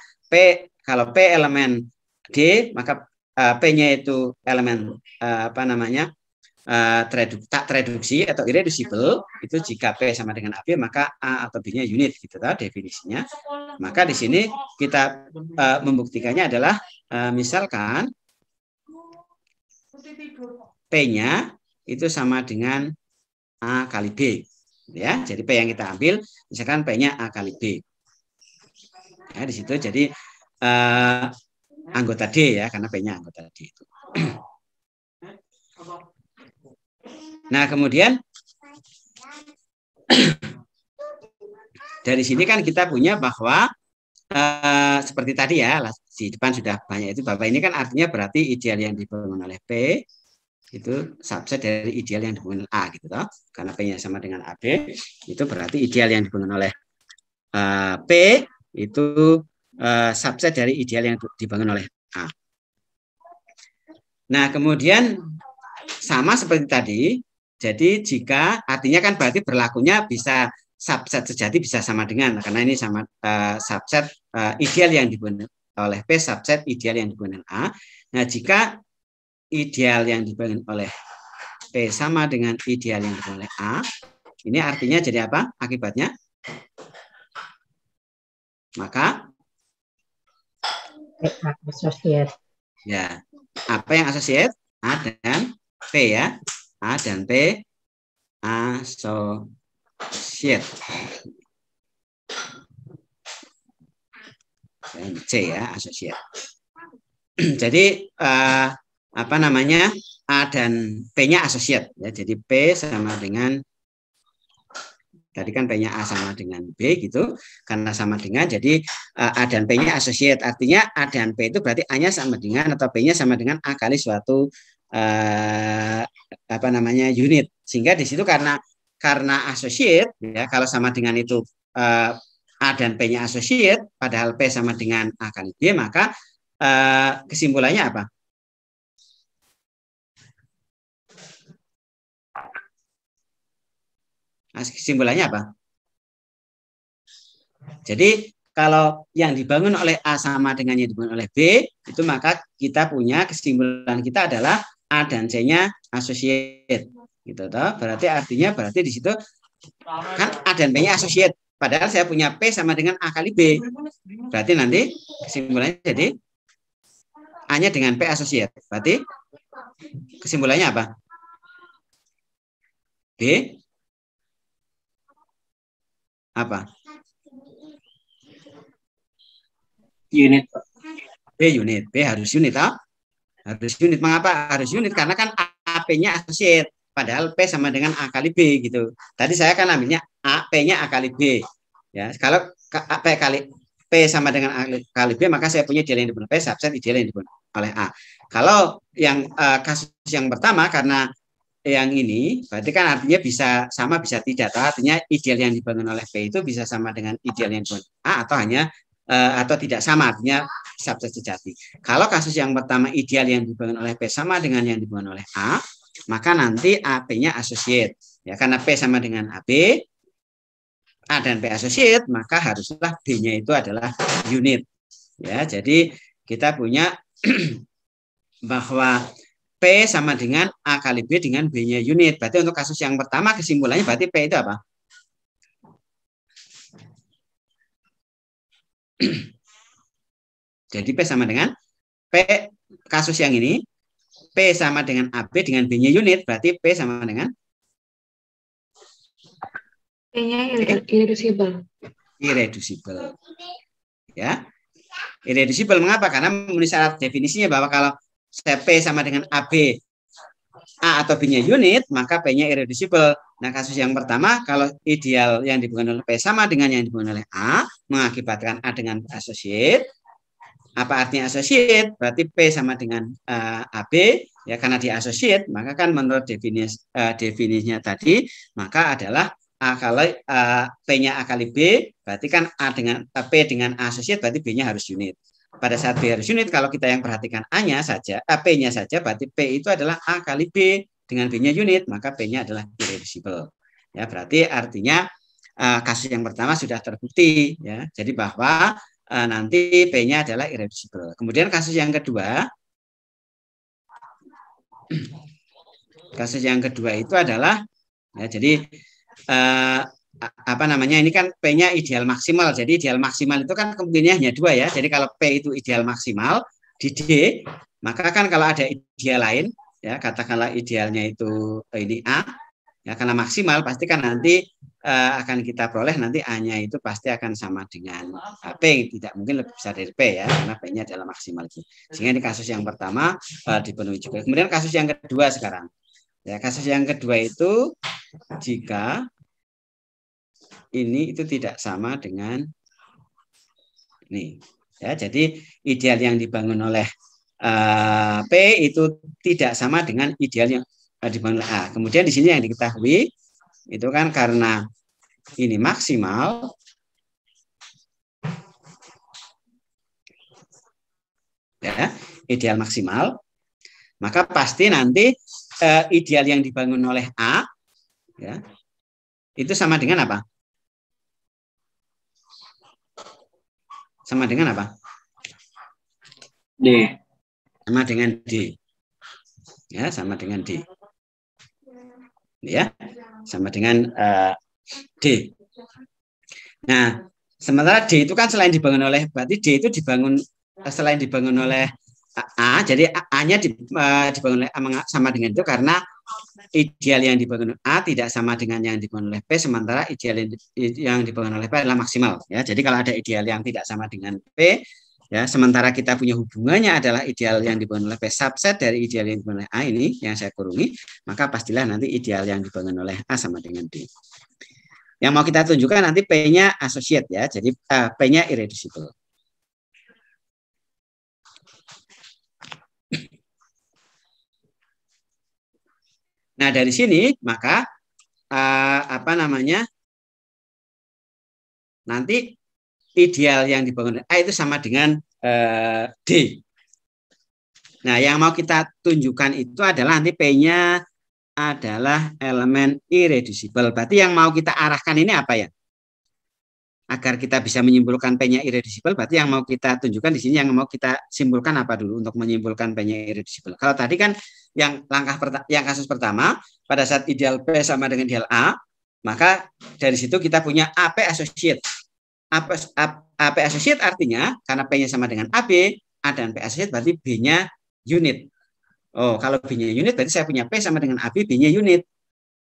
kalau P elemen D, maka P-nya itu elemen tak tereduksi atau irreducible, itu jika P sama dengan AB maka A atau B-nya unit gitu kan definisinya. Maka di sini kita membuktikannya adalah misalkan P-nya itu sama dengan A kali B. Ya, jadi P yang kita ambil, misalkan P-nya A kali B. Ya, di situ jadi anggota D ya, karena P-nya anggota D itu. Nah, kemudian dari sini kan kita punya bahwa seperti tadi ya, di depan sudah banyak itu, bahwa ini kan artinya berarti ideal yang dibangun oleh P itu subset dari ideal yang dibangun A gitu toh. Karena P-nya sama dengan AB, itu berarti ideal yang dibangun oleh P itu subset dari ideal yang dibangun oleh A. Nah, kemudian sama seperti tadi, jadi jika artinya kan berarti berlakunya bisa subset sejati bisa sama dengan, karena ini sama subset ideal yang dibangun oleh P subset ideal yang dibangun A. Nah, jika ideal yang dibangun oleh P sama dengan ideal yang dibangun oleh A, ini artinya jadi apa akibatnya? Maka associate. Ya, apa yang associate? A dan P ya. A dan P associate. Dan C ya, associate. Jadi A dan P-nya associate ya. Jadi P sama dengan tadi kan P-nya A sama dengan B gitu. Karena sama dengan jadi A dan P-nya associate. Artinya A dan P itu berarti A-nya sama dengan atau P-nya sama dengan A kali suatu unit. Sehingga di situ karena associate ya, kalau sama dengan itu A dan P-nya associate padahal P sama dengan A kali B, maka kesimpulannya apa? Nah, kesimpulannya apa? Jadi kalau yang dibangun oleh A sama dengan yang dibangun oleh B, itu maka kita punya kesimpulan kita adalah A dan C-nya associate. Gitu toh. Berarti artinya di situ kan A dan B-nya associate. Padahal saya punya P sama dengan A kali B. Berarti nanti kesimpulannya jadi A-nya dengan P associate. Berarti kesimpulannya apa? B apa? Unit, Pak. B unit. B harus unit, toh? Harus unit. Mengapa harus unit? Karena kan AP-nya associate. Padahal P sama dengan A kali B gitu. Tadi saya kan ambilnya A, P-nya A kali B. Ya, kalau P sama dengan A kali B, maka saya punya ideal yang dipenuhi P, subset ideal yang dipenuhi oleh A. Kalau yang kasus yang pertama, karena yang ini, berarti kan artinya bisa sama, bisa tidak. Atau artinya ideal yang dibangun oleh P itu bisa sama dengan ideal yang dibangun A, atau hanya atau tidak sama, artinya subset sejati. Kalau kasus yang pertama ideal yang dibangun oleh P sama dengan yang dibangun oleh A, maka nanti AP-nya associate. Ya, karena P sama dengan AB, A dan P associate, maka haruslah B-nya itu adalah unit. Ya, jadi kita punya bahwa P sama dengan A kali B dengan B-nya unit. Berarti untuk kasus yang pertama kesimpulannya berarti P itu apa? Jadi P sama dengan P, kasus yang ini P sama dengan AB dengan B-nya unit, berarti P sama dengan P-nya irreducible. Irreducible. Ya. Irreducible mengapa? Karena memenuhi syarat definisinya bahwa kalau P sama dengan AB, A atau B-nya unit, maka P-nya irreducible. Nah, kasus yang pertama, kalau ideal yang dibangun oleh P sama dengan yang dibangun oleh A, mengakibatkan A dengan associate. Apa artinya associate? Berarti P sama dengan AB, ya karena di associate, maka kan menurut definisinya tadi, maka adalah A kali P-nya A kali B, berarti kan A dengan P dengan A associate, berarti B-nya harus unit. Pada saat B harus unit, kalau kita yang perhatikan A-nya saja, P-nya saja, berarti P itu adalah A kali B dengan B-nya unit, maka P-nya adalah irreducible. Ya, berarti artinya kasus yang pertama sudah terbukti, ya. Jadi bahwa nanti P-nya adalah irreducible. Kemudian kasus yang kedua, itu adalah, ya, jadi apa namanya, ini kan P-nya ideal maksimal. Jadi ideal maksimal itu kan kemungkinannya hanya dua, ya. Jadi kalau P itu ideal maksimal di D, maka kan kalau ada ideal lain, ya katakanlah idealnya itu ini A, ya karena maksimal pasti kan nanti akan kita peroleh nanti A-nya itu pasti akan sama dengan P, tidak mungkin lebih besar dari P, ya, karena P-nya adalah maksimal. Sehingga ini kasus yang pertama dipenuhi juga. Kemudian kasus yang kedua sekarang. Ya, kasus yang kedua itu jika ini itu tidak sama dengan ini. Ya, jadi ideal yang dibangun oleh P itu tidak sama dengan ideal yang dibangun oleh A. Kemudian di sini yang diketahui itu kan karena ini maksimal, ya, ideal maksimal, maka pasti nanti ideal yang dibangun oleh A, ya, itu sama dengan apa? Sama dengan apa? D. Sama dengan D. Ya, sama dengan D. Ya, sama dengan D. Nah, sementara D itu kan selain dibangun oleh, berarti D itu dibangun selain dibangun oleh A, jadi A-nya dibangun oleh A sama dengan itu karena ideal yang dibangun A tidak sama dengan yang dibangun oleh P, sementara ideal yang dibangun oleh P adalah maksimal. Ya, jadi kalau ada ideal yang tidak sama dengan P, ya, sementara kita punya hubungannya adalah ideal yang dibangun oleh P subset dari ideal yang dibangun oleh A ini yang saya kurungi, maka pastilah nanti ideal yang dibangun oleh A sama dengan D. Yang mau kita tunjukkan nanti P-nya associate, ya, jadi P-nya irreducible. Nah, dari sini maka apa namanya, nanti ideal yang dibangun A itu sama dengan D. Nah, yang mau kita tunjukkan itu adalah nanti P-nya adalah elemen irreducible. Berarti yang mau kita arahkan ini apa, ya? Agar kita bisa menyimpulkan P-nya irreducible, berarti yang mau kita tunjukkan di sini, yang mau kita simpulkan apa dulu untuk menyimpulkan P-nya irreducible. Kalau tadi kan yang kasus pertama, pada saat ideal P sama dengan ideal A, maka dari situ kita punya AP associate. AP associate artinya karena P-nya sama dengan AB, A dan P associate berarti B-nya unit. Oh, kalau B-nya unit berarti saya punya P sama dengan AB, B-nya unit.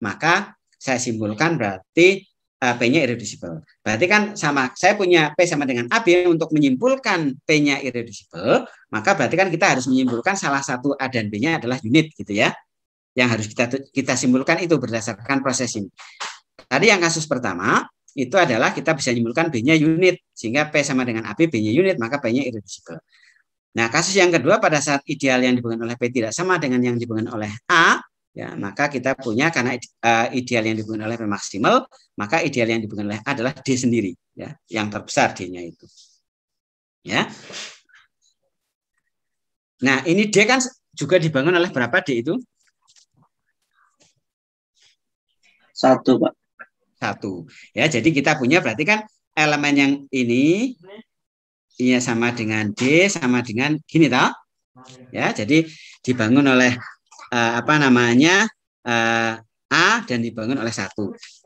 Maka saya simpulkan berarti P-nya irreducible. Berarti kan sama, saya punya P sama dengan AB, untuk menyimpulkan P-nya irreducible, maka berarti kan kita harus menyimpulkan salah satu A dan B-nya adalah unit gitu ya. Yang harus kita simpulkan itu berdasarkan proses ini. Tadi yang kasus pertama itu adalah kita bisa menyimpulkan B-nya unit, sehingga P sama dengan AB, B-nya unit, maka P-nya irreducible. Nah, kasus yang kedua pada saat ideal yang diberikan oleh P tidak sama dengan yang diberikan oleh A, ya, maka kita punya karena ideal yang diberikan oleh P maksimal, maka ideal yang diberikan oleh A adalah D sendiri, ya, yang terbesar D-nya itu. Ya. Nah, ini D kan juga dibangun oleh berapa D itu? 1, Pak. 1. Ya, jadi kita punya berarti kan elemen yang ini sama dengan D sama dengan gini toh. Ya, jadi dibangun oleh A dan dibangun oleh 1.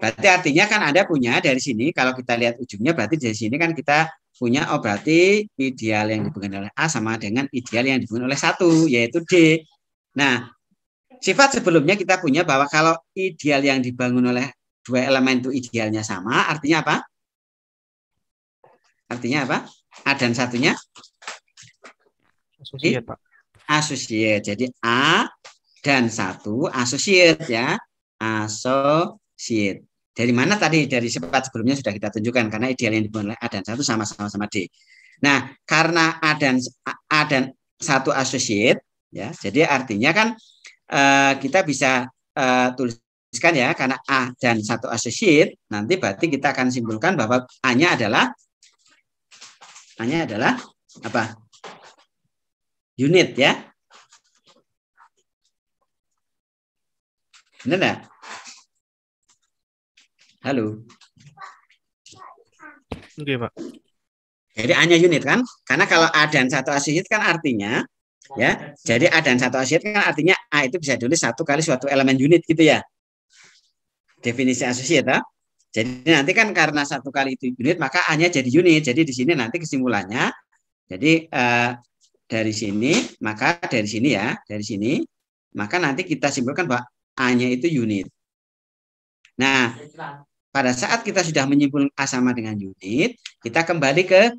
Berarti artinya kan Anda punya dari sini, kalau kita lihat ujungnya berarti dari sini kan kita punya berarti ideal yang dibangun oleh A sama dengan ideal yang dibangun oleh 1, yaitu D. Nah, sifat sebelumnya kita punya bahwa kalau ideal yang dibangun oleh dua elemen itu idealnya sama, artinya apa? Artinya apa? A dan satunya? Associate, Pak. Associate. Jadi A dan 1 associate ya. Associate. Dari mana tadi? Dari sifat sebelumnya sudah kita tunjukkan karena ideal yang dibangun oleh A dan 1 sama-sama D. Nah, karena A dan 1 associate ya. Jadi artinya kan kita bisa tuliskan ya, karena A dan 1 associate, nanti berarti kita akan simpulkan bahwa A-nya adalah apa? Unit ya. Benar enggak? Halo. Oke, Pak. Jadi A-nya unit kan? Karena kalau A dan 1 associate kan artinya ya. Jadi A dan 1 associate kan artinya A itu bisa ditulis 1 kali suatu elemen unit gitu ya. Definisi associate ya. Jadi nanti kan karena 1 kali itu unit maka A-nya jadi unit. Jadi di sini nanti kesimpulannya jadi dari sini maka dari sini ya, dari sini maka nanti kita simpulkan bahwa A-nya itu unit. Nah, pada saat kita sudah menyimpulkan A sama dengan unit, kita kembali ke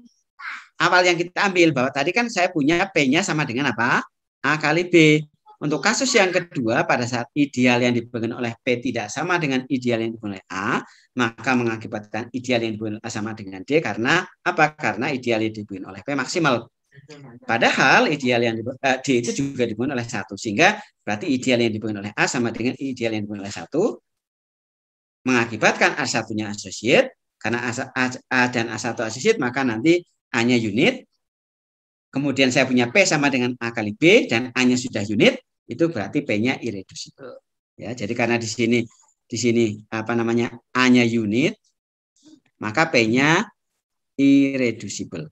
awal yang kita ambil bahwa tadi kan saya punya P-nya sama dengan apa? A kali B. Untuk kasus yang kedua, pada saat ideal yang diberikan oleh P tidak sama dengan ideal yang diberikan oleh A, maka mengakibatkan ideal yang diberikan oleh A sama dengan D karena apa? Karena ideal yang diberikan oleh P maksimal. Padahal ideal yang D itu juga diberikan oleh 1, sehingga berarti ideal yang diberikan oleh A sama dengan ideal yang diberikan oleh 1, mengakibatkan A1-nya associate, karena A dan A1 associate, maka nanti A-nya unit. Kemudian saya punya P sama dengan A kali B dan A-nya sudah unit, itu berarti P-nya irreducible. Ya, jadi karena di sini apa namanya A-nya unit, maka P-nya irreducible.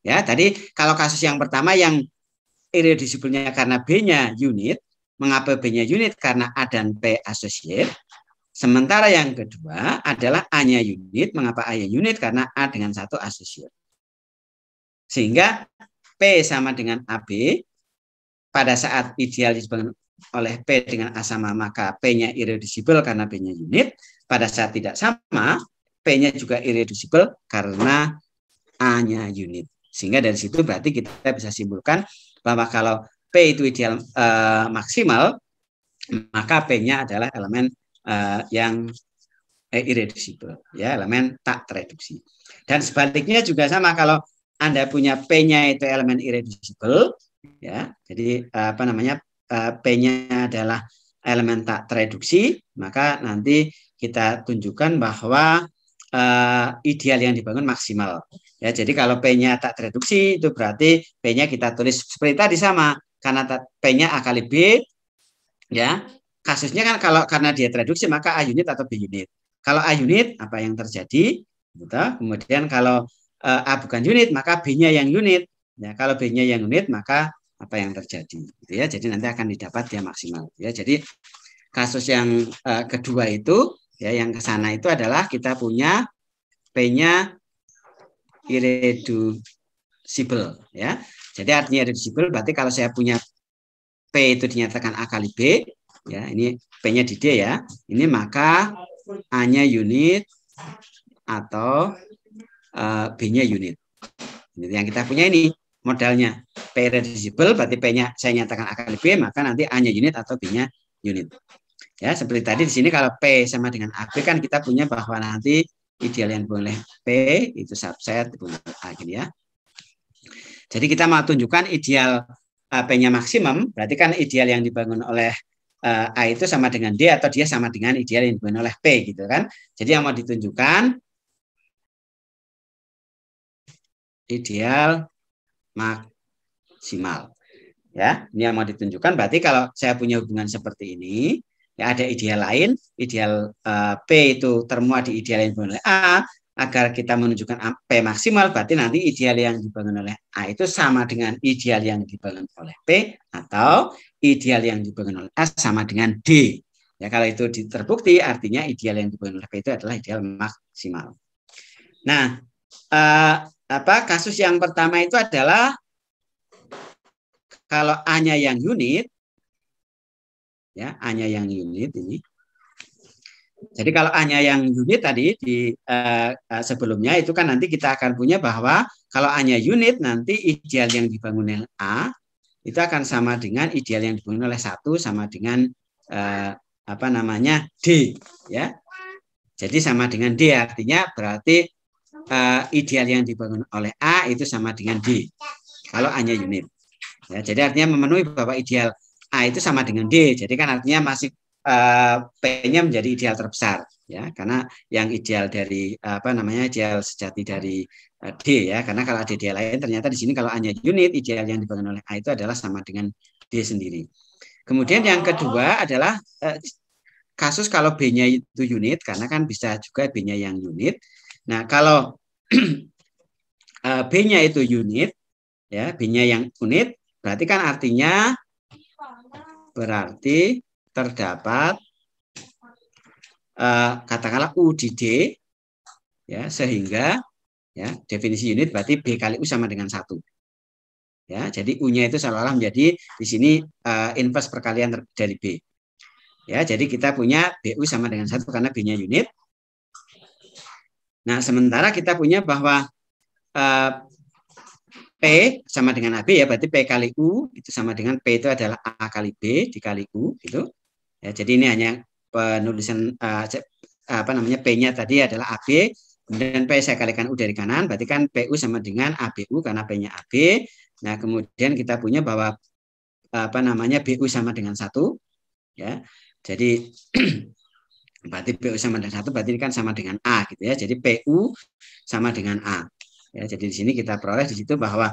Ya, tadi kalau kasus yang pertama yang irreducible-nya karena B-nya unit, mengapa B-nya unit? Karena A dan P associate. Sementara yang kedua adalah A-nya unit, mengapa A-nya unit? Karena A dengan 1 associate. Sehingga P sama dengan AB, pada saat ideal disebutkan oleh P dengan A sama, maka P-nya irreducible karena B-nya unit. Pada saat tidak sama, P-nya juga irreducible karena A-nya unit. Sehingga dari situ berarti kita bisa simpulkan bahwa kalau P itu ideal maksimal, maka P-nya adalah elemen yang irreducible, ya, elemen tak tereduksi. Dan sebaliknya juga sama, kalau Anda punya P-nya itu elemen irreducible, ya, jadi apa namanya P-nya adalah elemen tak tereduksi, maka nanti kita tunjukkan bahwa ideal yang dibangun maksimal. Ya, jadi kalau P-nya tak tereduksi itu berarti P-nya kita tulis seperti tadi sama, karena P-nya A kali B, ya. Kasusnya kan kalau karena dia tereduksi maka A unit atau B unit. Kalau A unit apa yang terjadi? Gitu. Kemudian kalau A bukan unit maka B-nya yang unit. Ya, kalau B-nya yang unit maka apa yang terjadi? Gitu ya. Jadi nanti akan didapat dia maksimal. Ya, jadi kasus yang kedua itu ya, yang ke sana itu adalah kita punya P-nya irreducible. Ya. Jadi artinya irreducible berarti kalau saya punya P itu dinyatakan A kali B, ya, ini P-nya di D ya. Ini maka A-nya unit, atau B-nya unit. Ini yang kita punya ini modalnya. P irreducible berarti P-nya saya nyatakan A kali B, maka nanti A-nya unit atau B-nya unit. Ya, seperti tadi di sini kalau P sama dengan AB kan kita punya bahwa nanti ideal yang dibangun oleh P itu subset dibangun oleh A gitu ya. Jadi kita mau tunjukkan ideal P-nya maksimum, berarti kan ideal yang dibangun oleh A itu sama dengan D atau dia sama dengan ideal yang dibangun oleh P gitu kan. Jadi yang mau ditunjukkan ideal maksimal. Ya, ini yang mau ditunjukkan. Berarti kalau saya punya hubungan seperti ini, ya ada ideal lain, ideal P itu termuat di ideal yang dibangun oleh A, agar kita menunjukkan P maksimal, berarti nanti ideal yang dibangun oleh A itu sama dengan ideal yang dibangun oleh P, atau ideal yang dibangun oleh A sama dengan D. Ya, kalau itu terbukti, artinya ideal yang dibangun oleh P itu adalah ideal maksimal. Nah, kasus yang pertama itu adalah kalau A-nya yang unit, ya A-nya yang unit ini. Jadi kalau A-nya yang unit tadi di sebelumnya itu kan nanti kita akan punya bahwa kalau A-nya unit nanti ideal yang dibangun oleh A itu akan sama dengan ideal yang dibangun oleh 1 sama dengan D, ya. Jadi sama dengan D, artinya berarti ideal yang dibangun oleh A itu sama dengan D kalau A-nya unit. Ya, jadi artinya memenuhi bahwa ideal A itu sama dengan D. Jadi kan artinya masih P-nya menjadi ideal terbesar, ya, karena yang ideal dari ideal sejati dari D, ya, karena kalau ada ideal lain ternyata di sini kalau A-nya unit, ideal yang dibangun oleh A itu adalah sama dengan D sendiri. Kemudian yang kedua adalah kasus kalau B-nya itu unit, karena kan bisa juga B-nya yang unit. Nah, kalau B-nya itu unit, ya, B-nya yang unit, berarti kan artinya terdapat katakanlah U di D, ya, sehingga ya definisi unit berarti B kali U sama dengan 1. Ya, jadi U-nya itu seolah-olah menjadi di sini inverse perkalian dari B. Ya, jadi kita punya BU sama dengan 1 karena B-nya unit. Nah, sementara kita punya bahwa P sama dengan AB, ya, berarti P kali U itu sama dengan P itu adalah A kali B dikali U gitu. Ya, jadi ini hanya penulisan P-nya tadi adalah AB, kemudian P saya kalikan U dari kanan, berarti kan PU sama dengan ABU karena P-nya AB. Nah, kemudian kita punya bahwa BU sama dengan 1, ya. Jadi berarti PU sama dengan 1, berarti ini kan sama dengan A gitu ya. Jadi PU sama dengan A. Ya, jadi di sini kita peroleh di situ bahwa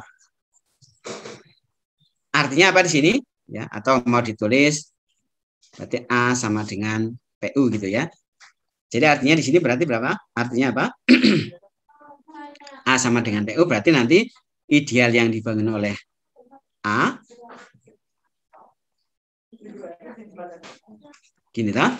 artinya apa di sini, ya, atau mau ditulis berarti A sama dengan PU gitu ya. Jadi artinya di sini berarti berapa? Artinya apa? A sama dengan PU berarti nanti ideal yang dibangun oleh A gini toh.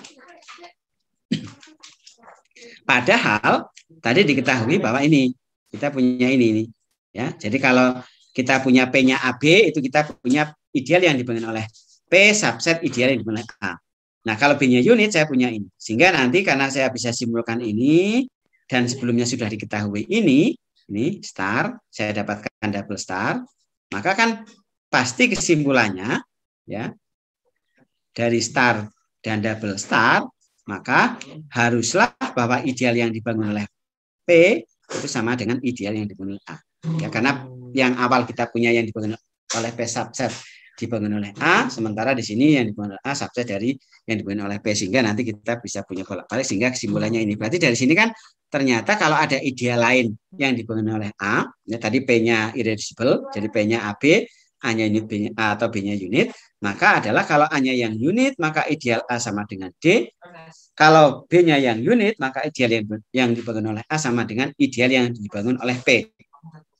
Padahal tadi diketahui bahwa ini kita punya ini, ya. Jadi kalau kita punya P-nya AB itu kita punya ideal yang dibangun oleh P subset ideal yang dibangun oleh A. Nah, kalau B-nya unit saya punya ini. Sehingga nanti karena saya bisa simpulkan ini dan sebelumnya sudah diketahui ini star, saya dapatkan double star, maka kan pasti kesimpulannya, ya, dari star dan double star, maka haruslah bahwa ideal yang dibangun oleh P itu sama dengan ideal yang dibangun oleh A. Ya, karena yang awal kita punya yang dibangun oleh P subset dibangun oleh A, sementara di sini yang dibangun oleh A subset dari yang dibangun oleh P, sehingga nanti kita bisa punya bolak-balik sehingga kesimpulannya ini. Berarti dari sini kan ternyata kalau ada ideal lain yang dibangun oleh A, ya, tadi P-nya irreducible, jadi P-nya AB, A-nya unit A atau B-nya unit, maka adalah kalau A-nya yang unit, maka ideal A sama dengan D. Kalau B-nya yang unit, maka ideal yang dibangun oleh A sama dengan ideal yang dibangun oleh P.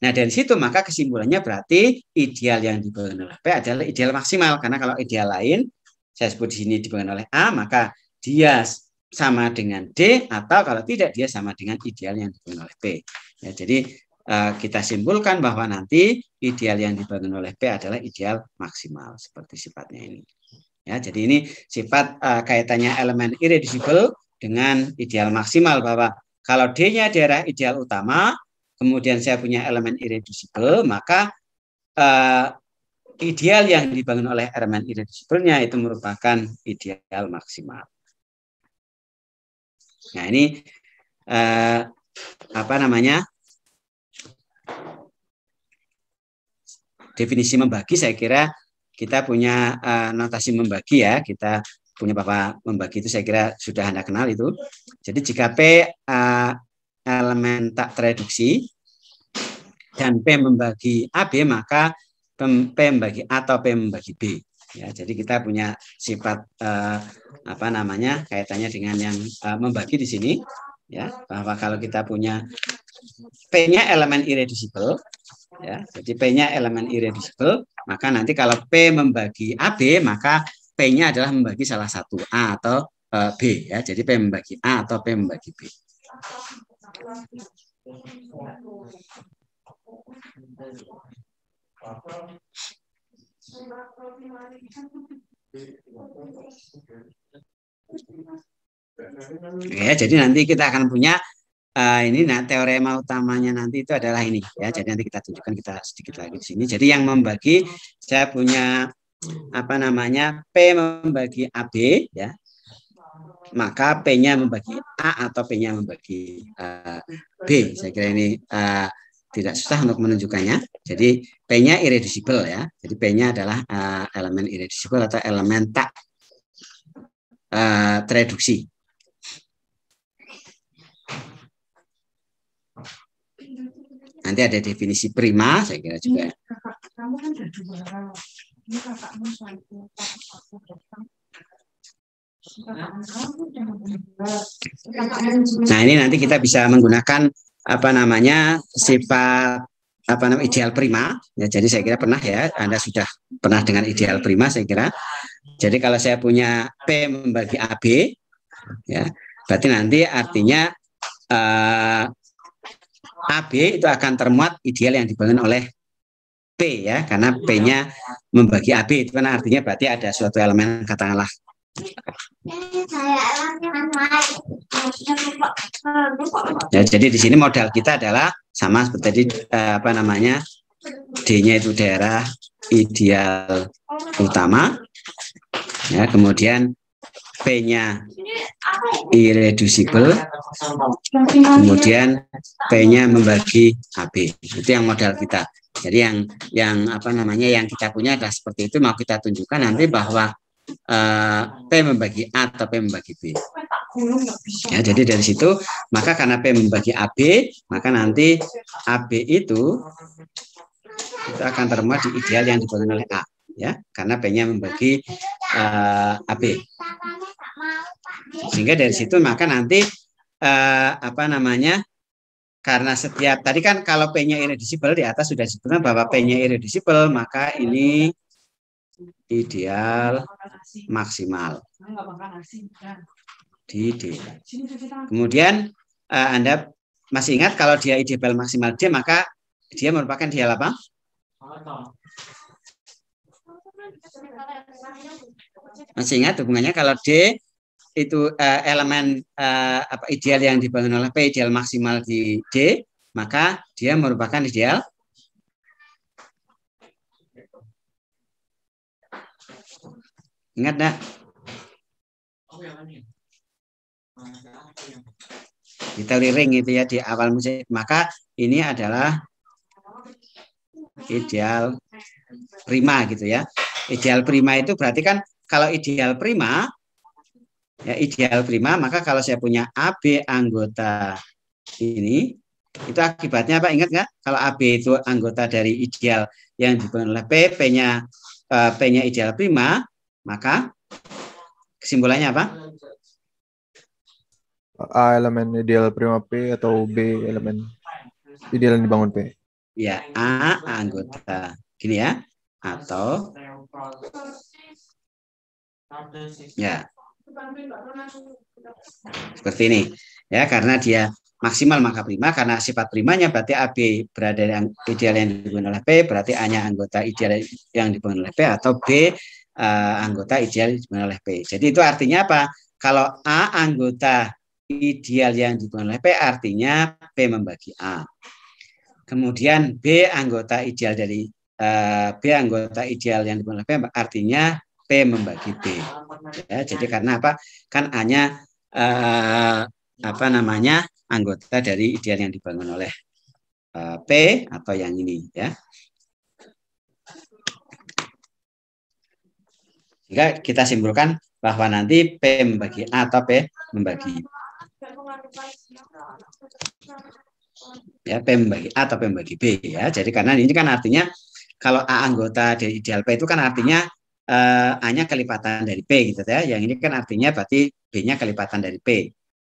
Nah, dari situ maka kesimpulannya berarti ideal yang dibangun oleh P adalah ideal maksimal. Karena kalau ideal lain, saya sebut di sini dibangun oleh A, maka dia sama dengan D, atau kalau tidak dia sama dengan ideal yang dibangun oleh P. Ya, jadi kita simpulkan bahwa nanti ideal yang dibangun oleh P adalah ideal maksimal seperti sifatnya ini. Ya, jadi ini sifat kaitannya elemen irreducible dengan ideal maksimal, bahwa kalau D-nya daerah ideal utama, kemudian saya punya elemen irreducible, maka ideal yang dibangun oleh elemen irreducible-nya itu merupakan ideal maksimal. Nah, ini apa namanya? Definisi membagi, saya kira kita punya notasi membagi ya. Kita punya Bapak membagi itu saya kira sudah Anda kenal itu. Jadi jika P elemen tak tereduksi dan P membagi AB, maka P membagi A atau P membagi B. Ya, jadi kita punya sifat apa namanya kaitannya dengan yang membagi di sini. Ya, bahwa kalau kita punya P-nya elemen irreducible, ya, jadi P-nya elemen irreducible, maka nanti kalau P membagi AB, maka P-nya adalah membagi salah satu A atau B, ya. Jadi P membagi A atau P membagi B. Ya, jadi nanti kita akan punya ini teorema utamanya nanti itu adalah ini ya. Jadi nanti kita tunjukkan kita sedikit lagi di sini. Jadi yang membagi saya punya apa namanya P membagi AB ya. Maka P-nya membagi A atau P-nya membagi B. Saya kira ini tidak susah untuk menunjukkannya. Jadi P-nya irreducible ya. Jadi P-nya adalah elemen irreducible atau elemen tak tereduksi. Nanti ada definisi prima, saya kira juga. Nah, ini nanti kita bisa menggunakan apa namanya sifat apa namanya ideal prima. Ya, jadi saya kira pernah ya, Anda sudah pernah dengan ideal prima, saya kira. Jadi kalau saya punya P membagi AB, ya, berarti nanti artinya AB itu akan termuat ideal yang dibangun oleh P ya, karena P-nya membagi AB itu kan artinya berarti ada suatu elemen katakanlah. Ya, jadi di sini modal kita adalah sama seperti tadi apa namanya D-nya itu daerah ideal utama, ya, kemudian P-nya irreducible, kemudian P-nya membagi AB. Itu yang modal kita. Jadi yang apa namanya yang kita punya adalah seperti itu. Mau kita tunjukkan nanti bahwa P membagi A atau P membagi B. Ya, jadi dari situ maka karena P membagi AB, maka nanti AB itu akan termuat di ideal yang dibangun oleh A. Ya, karena P-nya membagi AB. Sehingga dari situ maka nanti apa namanya karena setiap tadi kan kalau P-nya irreducible di atas sudah disebutkan bahwa P-nya irreducible, maka ini ideal maksimal di D. Kemudian Anda masih ingat kalau dia ideal maksimal D, maka dia merupakan ideal apa? Masih ingat hubungannya kalau D itu elemen apa ideal yang dibangun oleh P ideal maksimal di D, maka dia merupakan ideal ingat enggak? Di teori ring itu ya di awal musik, maka ini adalah ideal prima gitu ya. Ideal prima itu berarti kan kalau ideal prima ya ideal prima, maka kalau saya punya AB anggota ini, itu akibatnya apa? Ingat nggak? Kalau AB itu anggota dari ideal yang dibangun oleh P, P-nya ideal prima, maka kesimpulannya apa? A elemen ideal prima P atau B elemen ideal yang dibangun P. Ya, A anggota gini ya, atau ya seperti ini ya, karena dia maksimal maka prima, karena sifat primanya berarti AB berada yang ideal yang dibangun oleh P, berarti A-nya anggota ideal yang dibangun oleh P, atau B anggota ideal yang dibangun oleh P. Jadi itu artinya apa? Kalau A anggota ideal yang dibangun oleh P artinya P membagi A. Kemudian B anggota ideal dari B anggota ideal yang dibangun oleh P artinya P membagi B. Ya, jadi karena apa? Kan A-nya anggota dari ideal yang dibangun oleh P atau yang ini ya. Sehingga kita simpulkan bahwa nanti P membagi A atau P membagi P membagi A atau P membagi B ya. Jadi karena ini kan artinya kalau A anggota dari ideal P itu kan artinya A-nya kelipatan dari P gitu ya. Yang ini kan artinya berarti B-nya kelipatan dari P.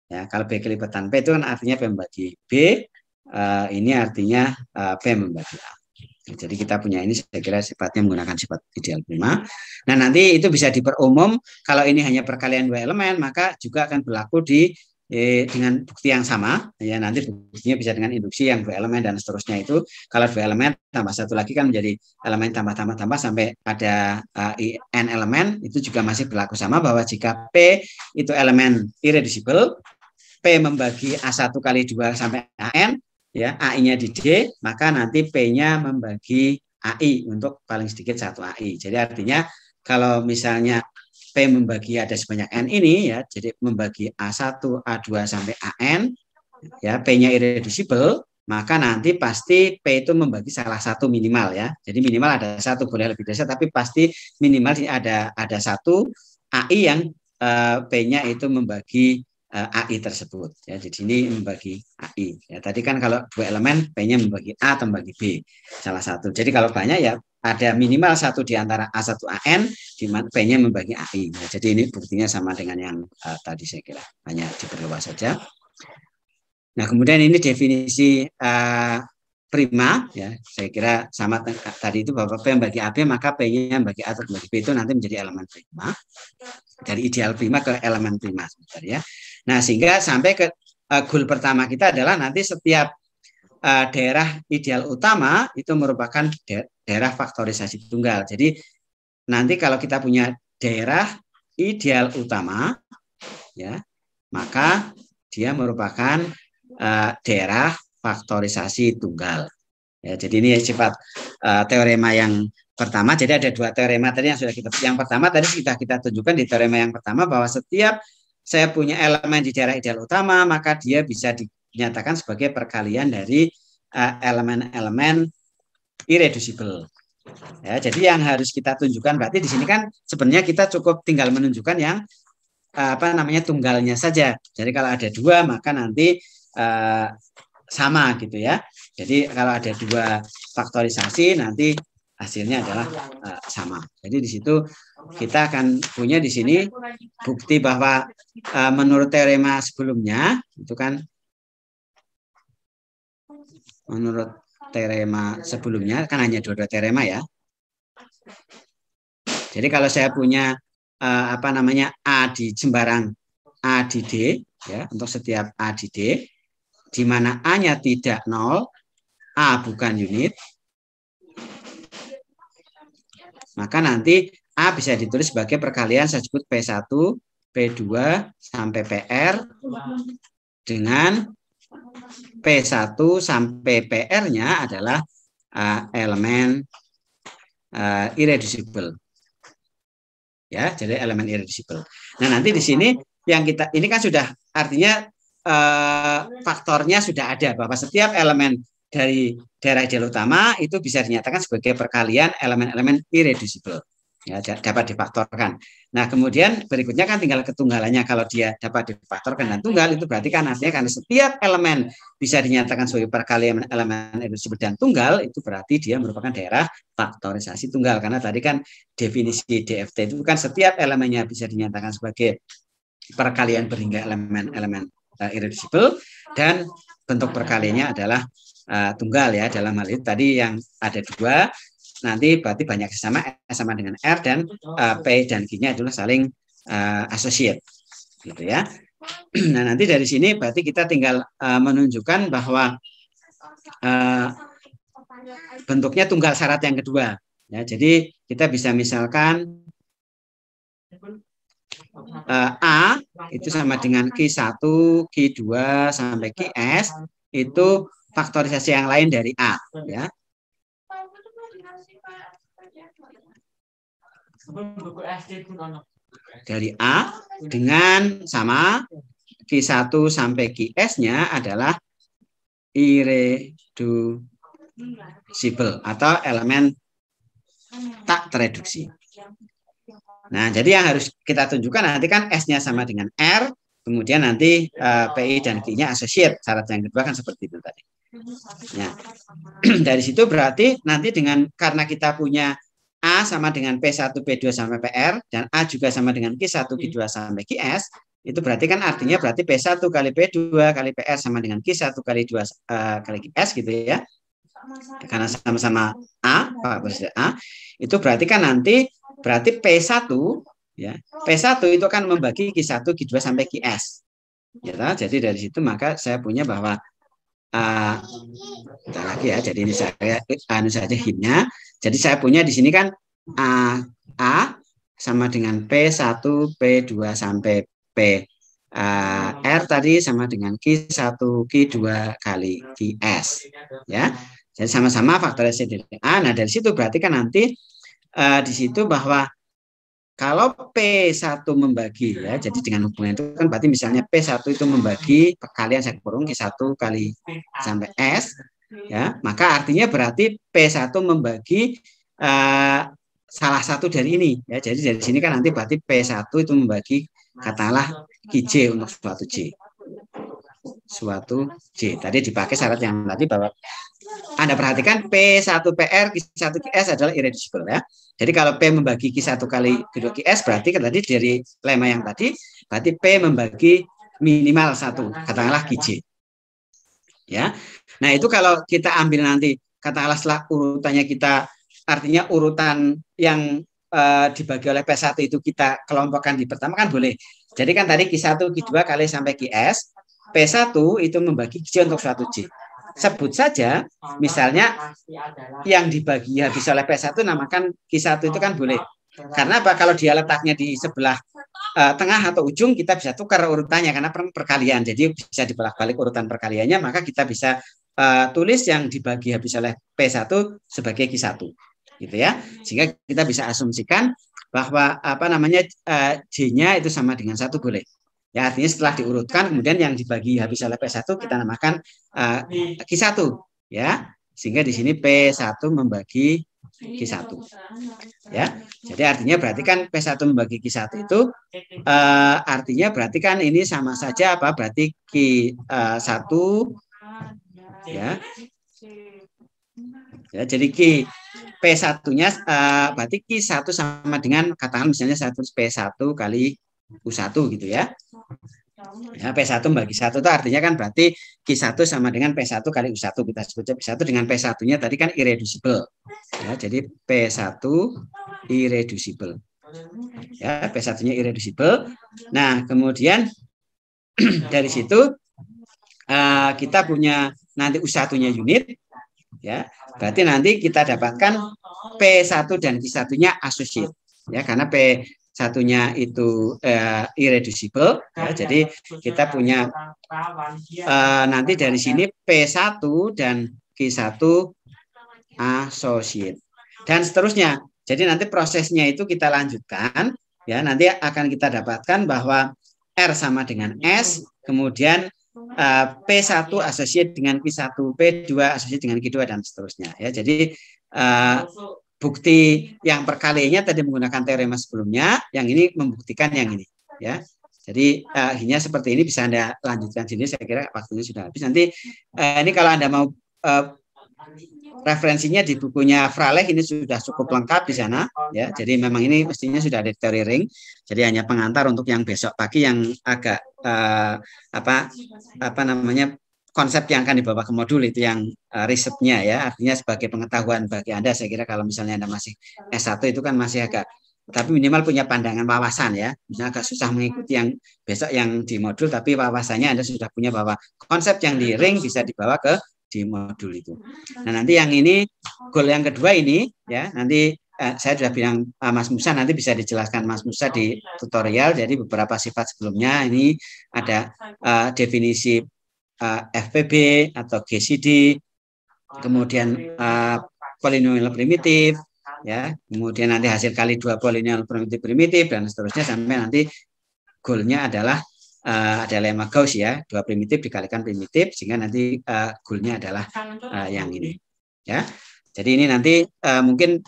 Ya, kalau B kelipatan P itu kan artinya P membagi B, ini artinya P membagi A. Jadi kita punya ini saya kira sifatnya menggunakan sifat ideal prima. Nah, nanti itu bisa diperumum kalau ini hanya perkalian dua elemen, maka juga akan berlaku dengan bukti yang sama. Ya, nanti buktinya bisa dengan induksi yang dua elemen dan seterusnya itu. Kalau dua elemen tambah satu lagi kan menjadi elemen tambah sampai ada n elemen, itu juga masih berlaku sama bahwa jika P itu elemen irreducible, P membagi A1 kali 2 sampai AN, ya, AI-nya di D, maka nanti P-nya membagi AI untuk paling sedikit 1 AI. Jadi artinya kalau misalnya P membagi ada sebanyak N ini, ya, jadi membagi A1, A2 sampai AN, ya, P-nya irreducible, maka nanti pasti P itu membagi salah satu minimal ya. Jadi minimal ada satu, boleh lebih dari satu, tapi pasti minimal ada satu AI yang P-nya itu membagi AI tersebut ya. Jadi ini membagi AI ya. Tadi kan kalau dua elemen P-nya membagi A atau membagi B salah satu. Jadi kalau banyak ya ada minimal satu di antara A1 AN di mana P-nya membagi AI ya. Jadi ini buktinya sama dengan yang tadi saya kira, hanya diperluas saja. Nah, kemudian ini definisi prima ya. Saya kira sama tadi itu bahwa P membagi AB maka P-nya membagi A atau membagi B itu nanti menjadi elemen prima. Dari ideal prima ke elemen prima sebentar ya. Nah, sehingga sampai ke goal pertama kita adalah nanti setiap daerah ideal utama itu merupakan daerah faktorisasi tunggal. Jadi nanti kalau kita punya daerah ideal utama ya, maka dia merupakan daerah faktorisasi tunggal. Ya, jadi ini sifat teorema yang pertama. Jadi ada dua teorema tadi yang sudah kita. Yang pertama tadi kita tunjukkan di teorema yang pertama bahwa setiap saya punya elemen di daerah ideal utama, maka dia bisa dinyatakan sebagai perkalian dari elemen-elemen irreducible. Ya, jadi yang harus kita tunjukkan berarti di sini kan sebenarnya kita cukup tinggal menunjukkan yang tunggalnya saja. Jadi kalau ada dua maka nanti sama gitu ya. Jadi kalau ada dua faktorisasi nanti hasilnya adalah sama. Jadi di situ kita akan punya di sini bukti bahwa menurut teorema sebelumnya itu kan menurut teorema sebelumnya kan hanya dua teorema ya. Jadi kalau saya punya A di jembarang A di D ya, untuk setiap A di D di mana A-nya tidak 0, A bukan unit, maka nanti A bisa ditulis sebagai perkalian saya sebut P1, P2 sampai PR dengan P1 sampai PR-nya adalah elemen irreducible. Ya, jadi elemen irreducible. Nah, nanti di sini yang kita ini kan sudah artinya faktornya sudah ada bahwa setiap elemen dari daerah ideal utama itu bisa dinyatakan sebagai perkalian elemen-elemen irreducible. Ya, dapat difaktorkan. Nah, kemudian berikutnya kan tinggal ketunggalannya. Kalau dia dapat difaktorkan dan tunggal itu berarti kan artinya karena setiap elemen bisa dinyatakan sebagai perkalian elemen irreducible dan tunggal, itu berarti dia merupakan daerah faktorisasi tunggal. Karena tadi kan definisi DFT itu kan setiap elemennya bisa dinyatakan sebagai perkalian berhingga elemen-elemen irreducible dan bentuk perkaliannya adalah tunggal ya. Dalam hal itu tadi yang ada dua, nanti berarti banyak sama dengan R dan P dan Q-nya adalah saling associate gitu ya. Nah, nanti dari sini berarti kita tinggal menunjukkan bahwa bentuknya tunggal syarat yang kedua ya. Jadi kita bisa misalkan A itu sama dengan Q1, Q2 sampai Qs itu faktorisasi yang lain dari A, ya. Dari A dengan sama Q1 sampai Qs-nya adalah irreducible atau elemen tak tereduksi. Nah, jadi yang harus kita tunjukkan nanti kan S-nya sama dengan R, kemudian nanti PI dan Q-nya associate. Syarat yang kedua kan seperti itu tadi. Nah, dari situ berarti nanti karena kita punya A sama dengan P1, P2 sampai PR, dan A juga sama dengan Q1, Q2 sampai Qs, itu berarti kan artinya berarti P1 kali P2 kali PR sama dengan Q1 kali 2 kali Qs gitu ya. Karena sama-sama A, itu berarti kan nanti berarti P1 ya. P1 itu akan membagi Q1, Q2 sampai Qs. Ya, jadi dari situ maka saya punya bahwa kita lagi ya. Jadi ini saya saja himnya. Jadi saya punya di sini kan A sama dengan P1, P2 sampai R tadi sama dengan Q1, Q2 kali Qs. Ya. Jadi sama-sama faktorisasi dari A. Nah, dari situ berarti kan nanti di situ bahwa kalau P1 membagi ya, jadi dengan hubungan itu kan berarti misalnya P1 itu membagi perkalian saya kurung Q1 kali sampai S ya, maka artinya berarti P1 membagi salah satu dari ini ya. Jadi dari sini kan nanti berarti P1 itu membagi katakanlah Qj untuk suatu J. Tadi dipakai syarat yang tadi bahwa Anda perhatikan P1PR, Q1 Qs adalah irreducible ya. Jadi kalau P membagi Q1 kali Q2 Qs berarti kan tadi dari lema yang tadi berarti P membagi minimal 1, katakanlah Qj. Ya. Nah, itu kalau kita ambil nanti katakanlah setelah urutannya kita artinya urutan yang dibagi oleh P1 itu kita kelompokkan di pertama kan boleh. Jadi kan tadi Q1 Q2 kali sampai Qs, P1 itu membagi J untuk suatu J. Sebut saja, misalnya yang dibagi habis oleh P1 namakan Q1 itu kan boleh. Karena apa? Kalau dia letaknya di sebelah tengah atau ujung, kita bisa tukar urutannya karena perkalian. Jadi bisa dibolak-balik urutan perkaliannya, maka kita bisa tulis yang dibagi habis oleh P1 sebagai Q1. Gitu ya. Sehingga kita bisa asumsikan bahwa J-nya itu sama dengan 1 boleh. Ya, artinya setelah diurutkan kemudian yang dibagi habis oleh P1 kita namakan Q1 ya. Sehingga di sini P1 membagi Q1. Ya. Jadi artinya berarti kan P1 membagi Q1 itu artinya berarti kan ini sama saja apa? Berarti Q1 ya. Ya, jadi P1-nya berarti Q1 sama dengan katakan misalnya P1 kali U1 gitu ya. Ya, P1 bagi 1 itu artinya kan berarti Q1 sama dengan P1 kali U1 kita sebutnya P1 dengan P1-nya tadi kan irreducible. Ya, jadi P1 irreducible. Ya, P1-nya irreducible. Nah, kemudian dari situ kita punya nanti U1-nya unit ya. Berarti nanti kita dapatkan P1 dan Q1-nya associate ya, karena P1-nya itu irreducible ya. Jadi kita punya nanti dari sini P1 dan Q1 associate dan seterusnya. Jadi nanti prosesnya itu kita lanjutkan ya, nanti akan kita dapatkan bahwa R sama dengan S, kemudian P1 associate dengan Q1, P2 associate dengan Q2 dan seterusnya ya. Jadi bukti yang perkaliannya tadi menggunakan teorema sebelumnya, yang ini membuktikan yang ini ya. Jadi akhirnya seperti ini bisa Anda lanjutkan sini, saya kira waktunya sudah habis. Nanti ini kalau Anda mau referensinya di bukunya Fraleh ini sudah cukup lengkap di sana ya. Jadi memang ini mestinya sudah ada teori ring. Jadi hanya pengantar untuk yang besok pagi yang agak konsep yang akan dibawa ke modul itu yang risetnya ya. Artinya sebagai pengetahuan bagi Anda, saya kira kalau misalnya Anda masih S1 itu kan masih agak, tapi minimal punya pandangan wawasan ya. Misalnya agak susah mengikuti yang besok yang di modul, tapi wawasannya Anda sudah punya bahwa konsep yang di ring bisa dibawa ke di modul itu. Nah, nanti yang ini goal yang kedua ini ya, nanti saya sudah bilang Mas Musa, nanti bisa dijelaskan Mas Musa di tutorial. Jadi beberapa sifat sebelumnya ini ada definisi FPB atau GCD, kemudian polinomial primitif, ya, kemudian nanti hasil kali 2 polinomial primitif dan seterusnya sampai nanti goalnya adalah ada lemma Gauss, ya, 2 primitif dikalikan primitif sehingga nanti goalnya adalah yang ini, ya. Jadi ini nanti mungkin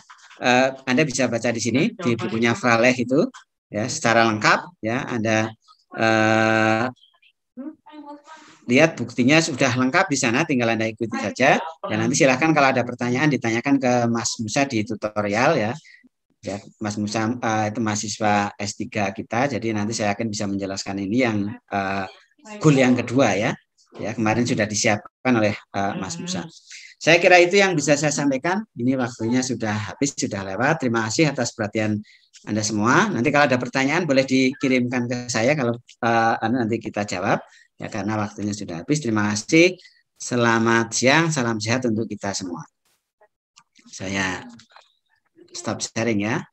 Anda bisa baca di sini di bukunya Fraleh itu, ya, secara lengkap, ya. Anda lihat buktinya sudah lengkap di sana, tinggal Anda ikuti saja. Dan nanti silahkan kalau ada pertanyaan ditanyakan ke Mas Musa di tutorial, ya. Ya, Mas Musa itu mahasiswa S3 kita, jadi nanti saya akan bisa menjelaskan ini yang goal yang kedua, ya. Ya, kemarin sudah disiapkan oleh Mas Musa. Saya kira itu yang bisa saya sampaikan. Ini waktunya sudah habis, sudah lewat. Terima kasih atas perhatian Anda semua. Nanti kalau ada pertanyaan boleh dikirimkan ke saya, kalau nanti kita jawab, ya, karena waktunya sudah habis. Terima kasih. Selamat siang, salam sehat untuk kita semua. Saya stop sharing, ya.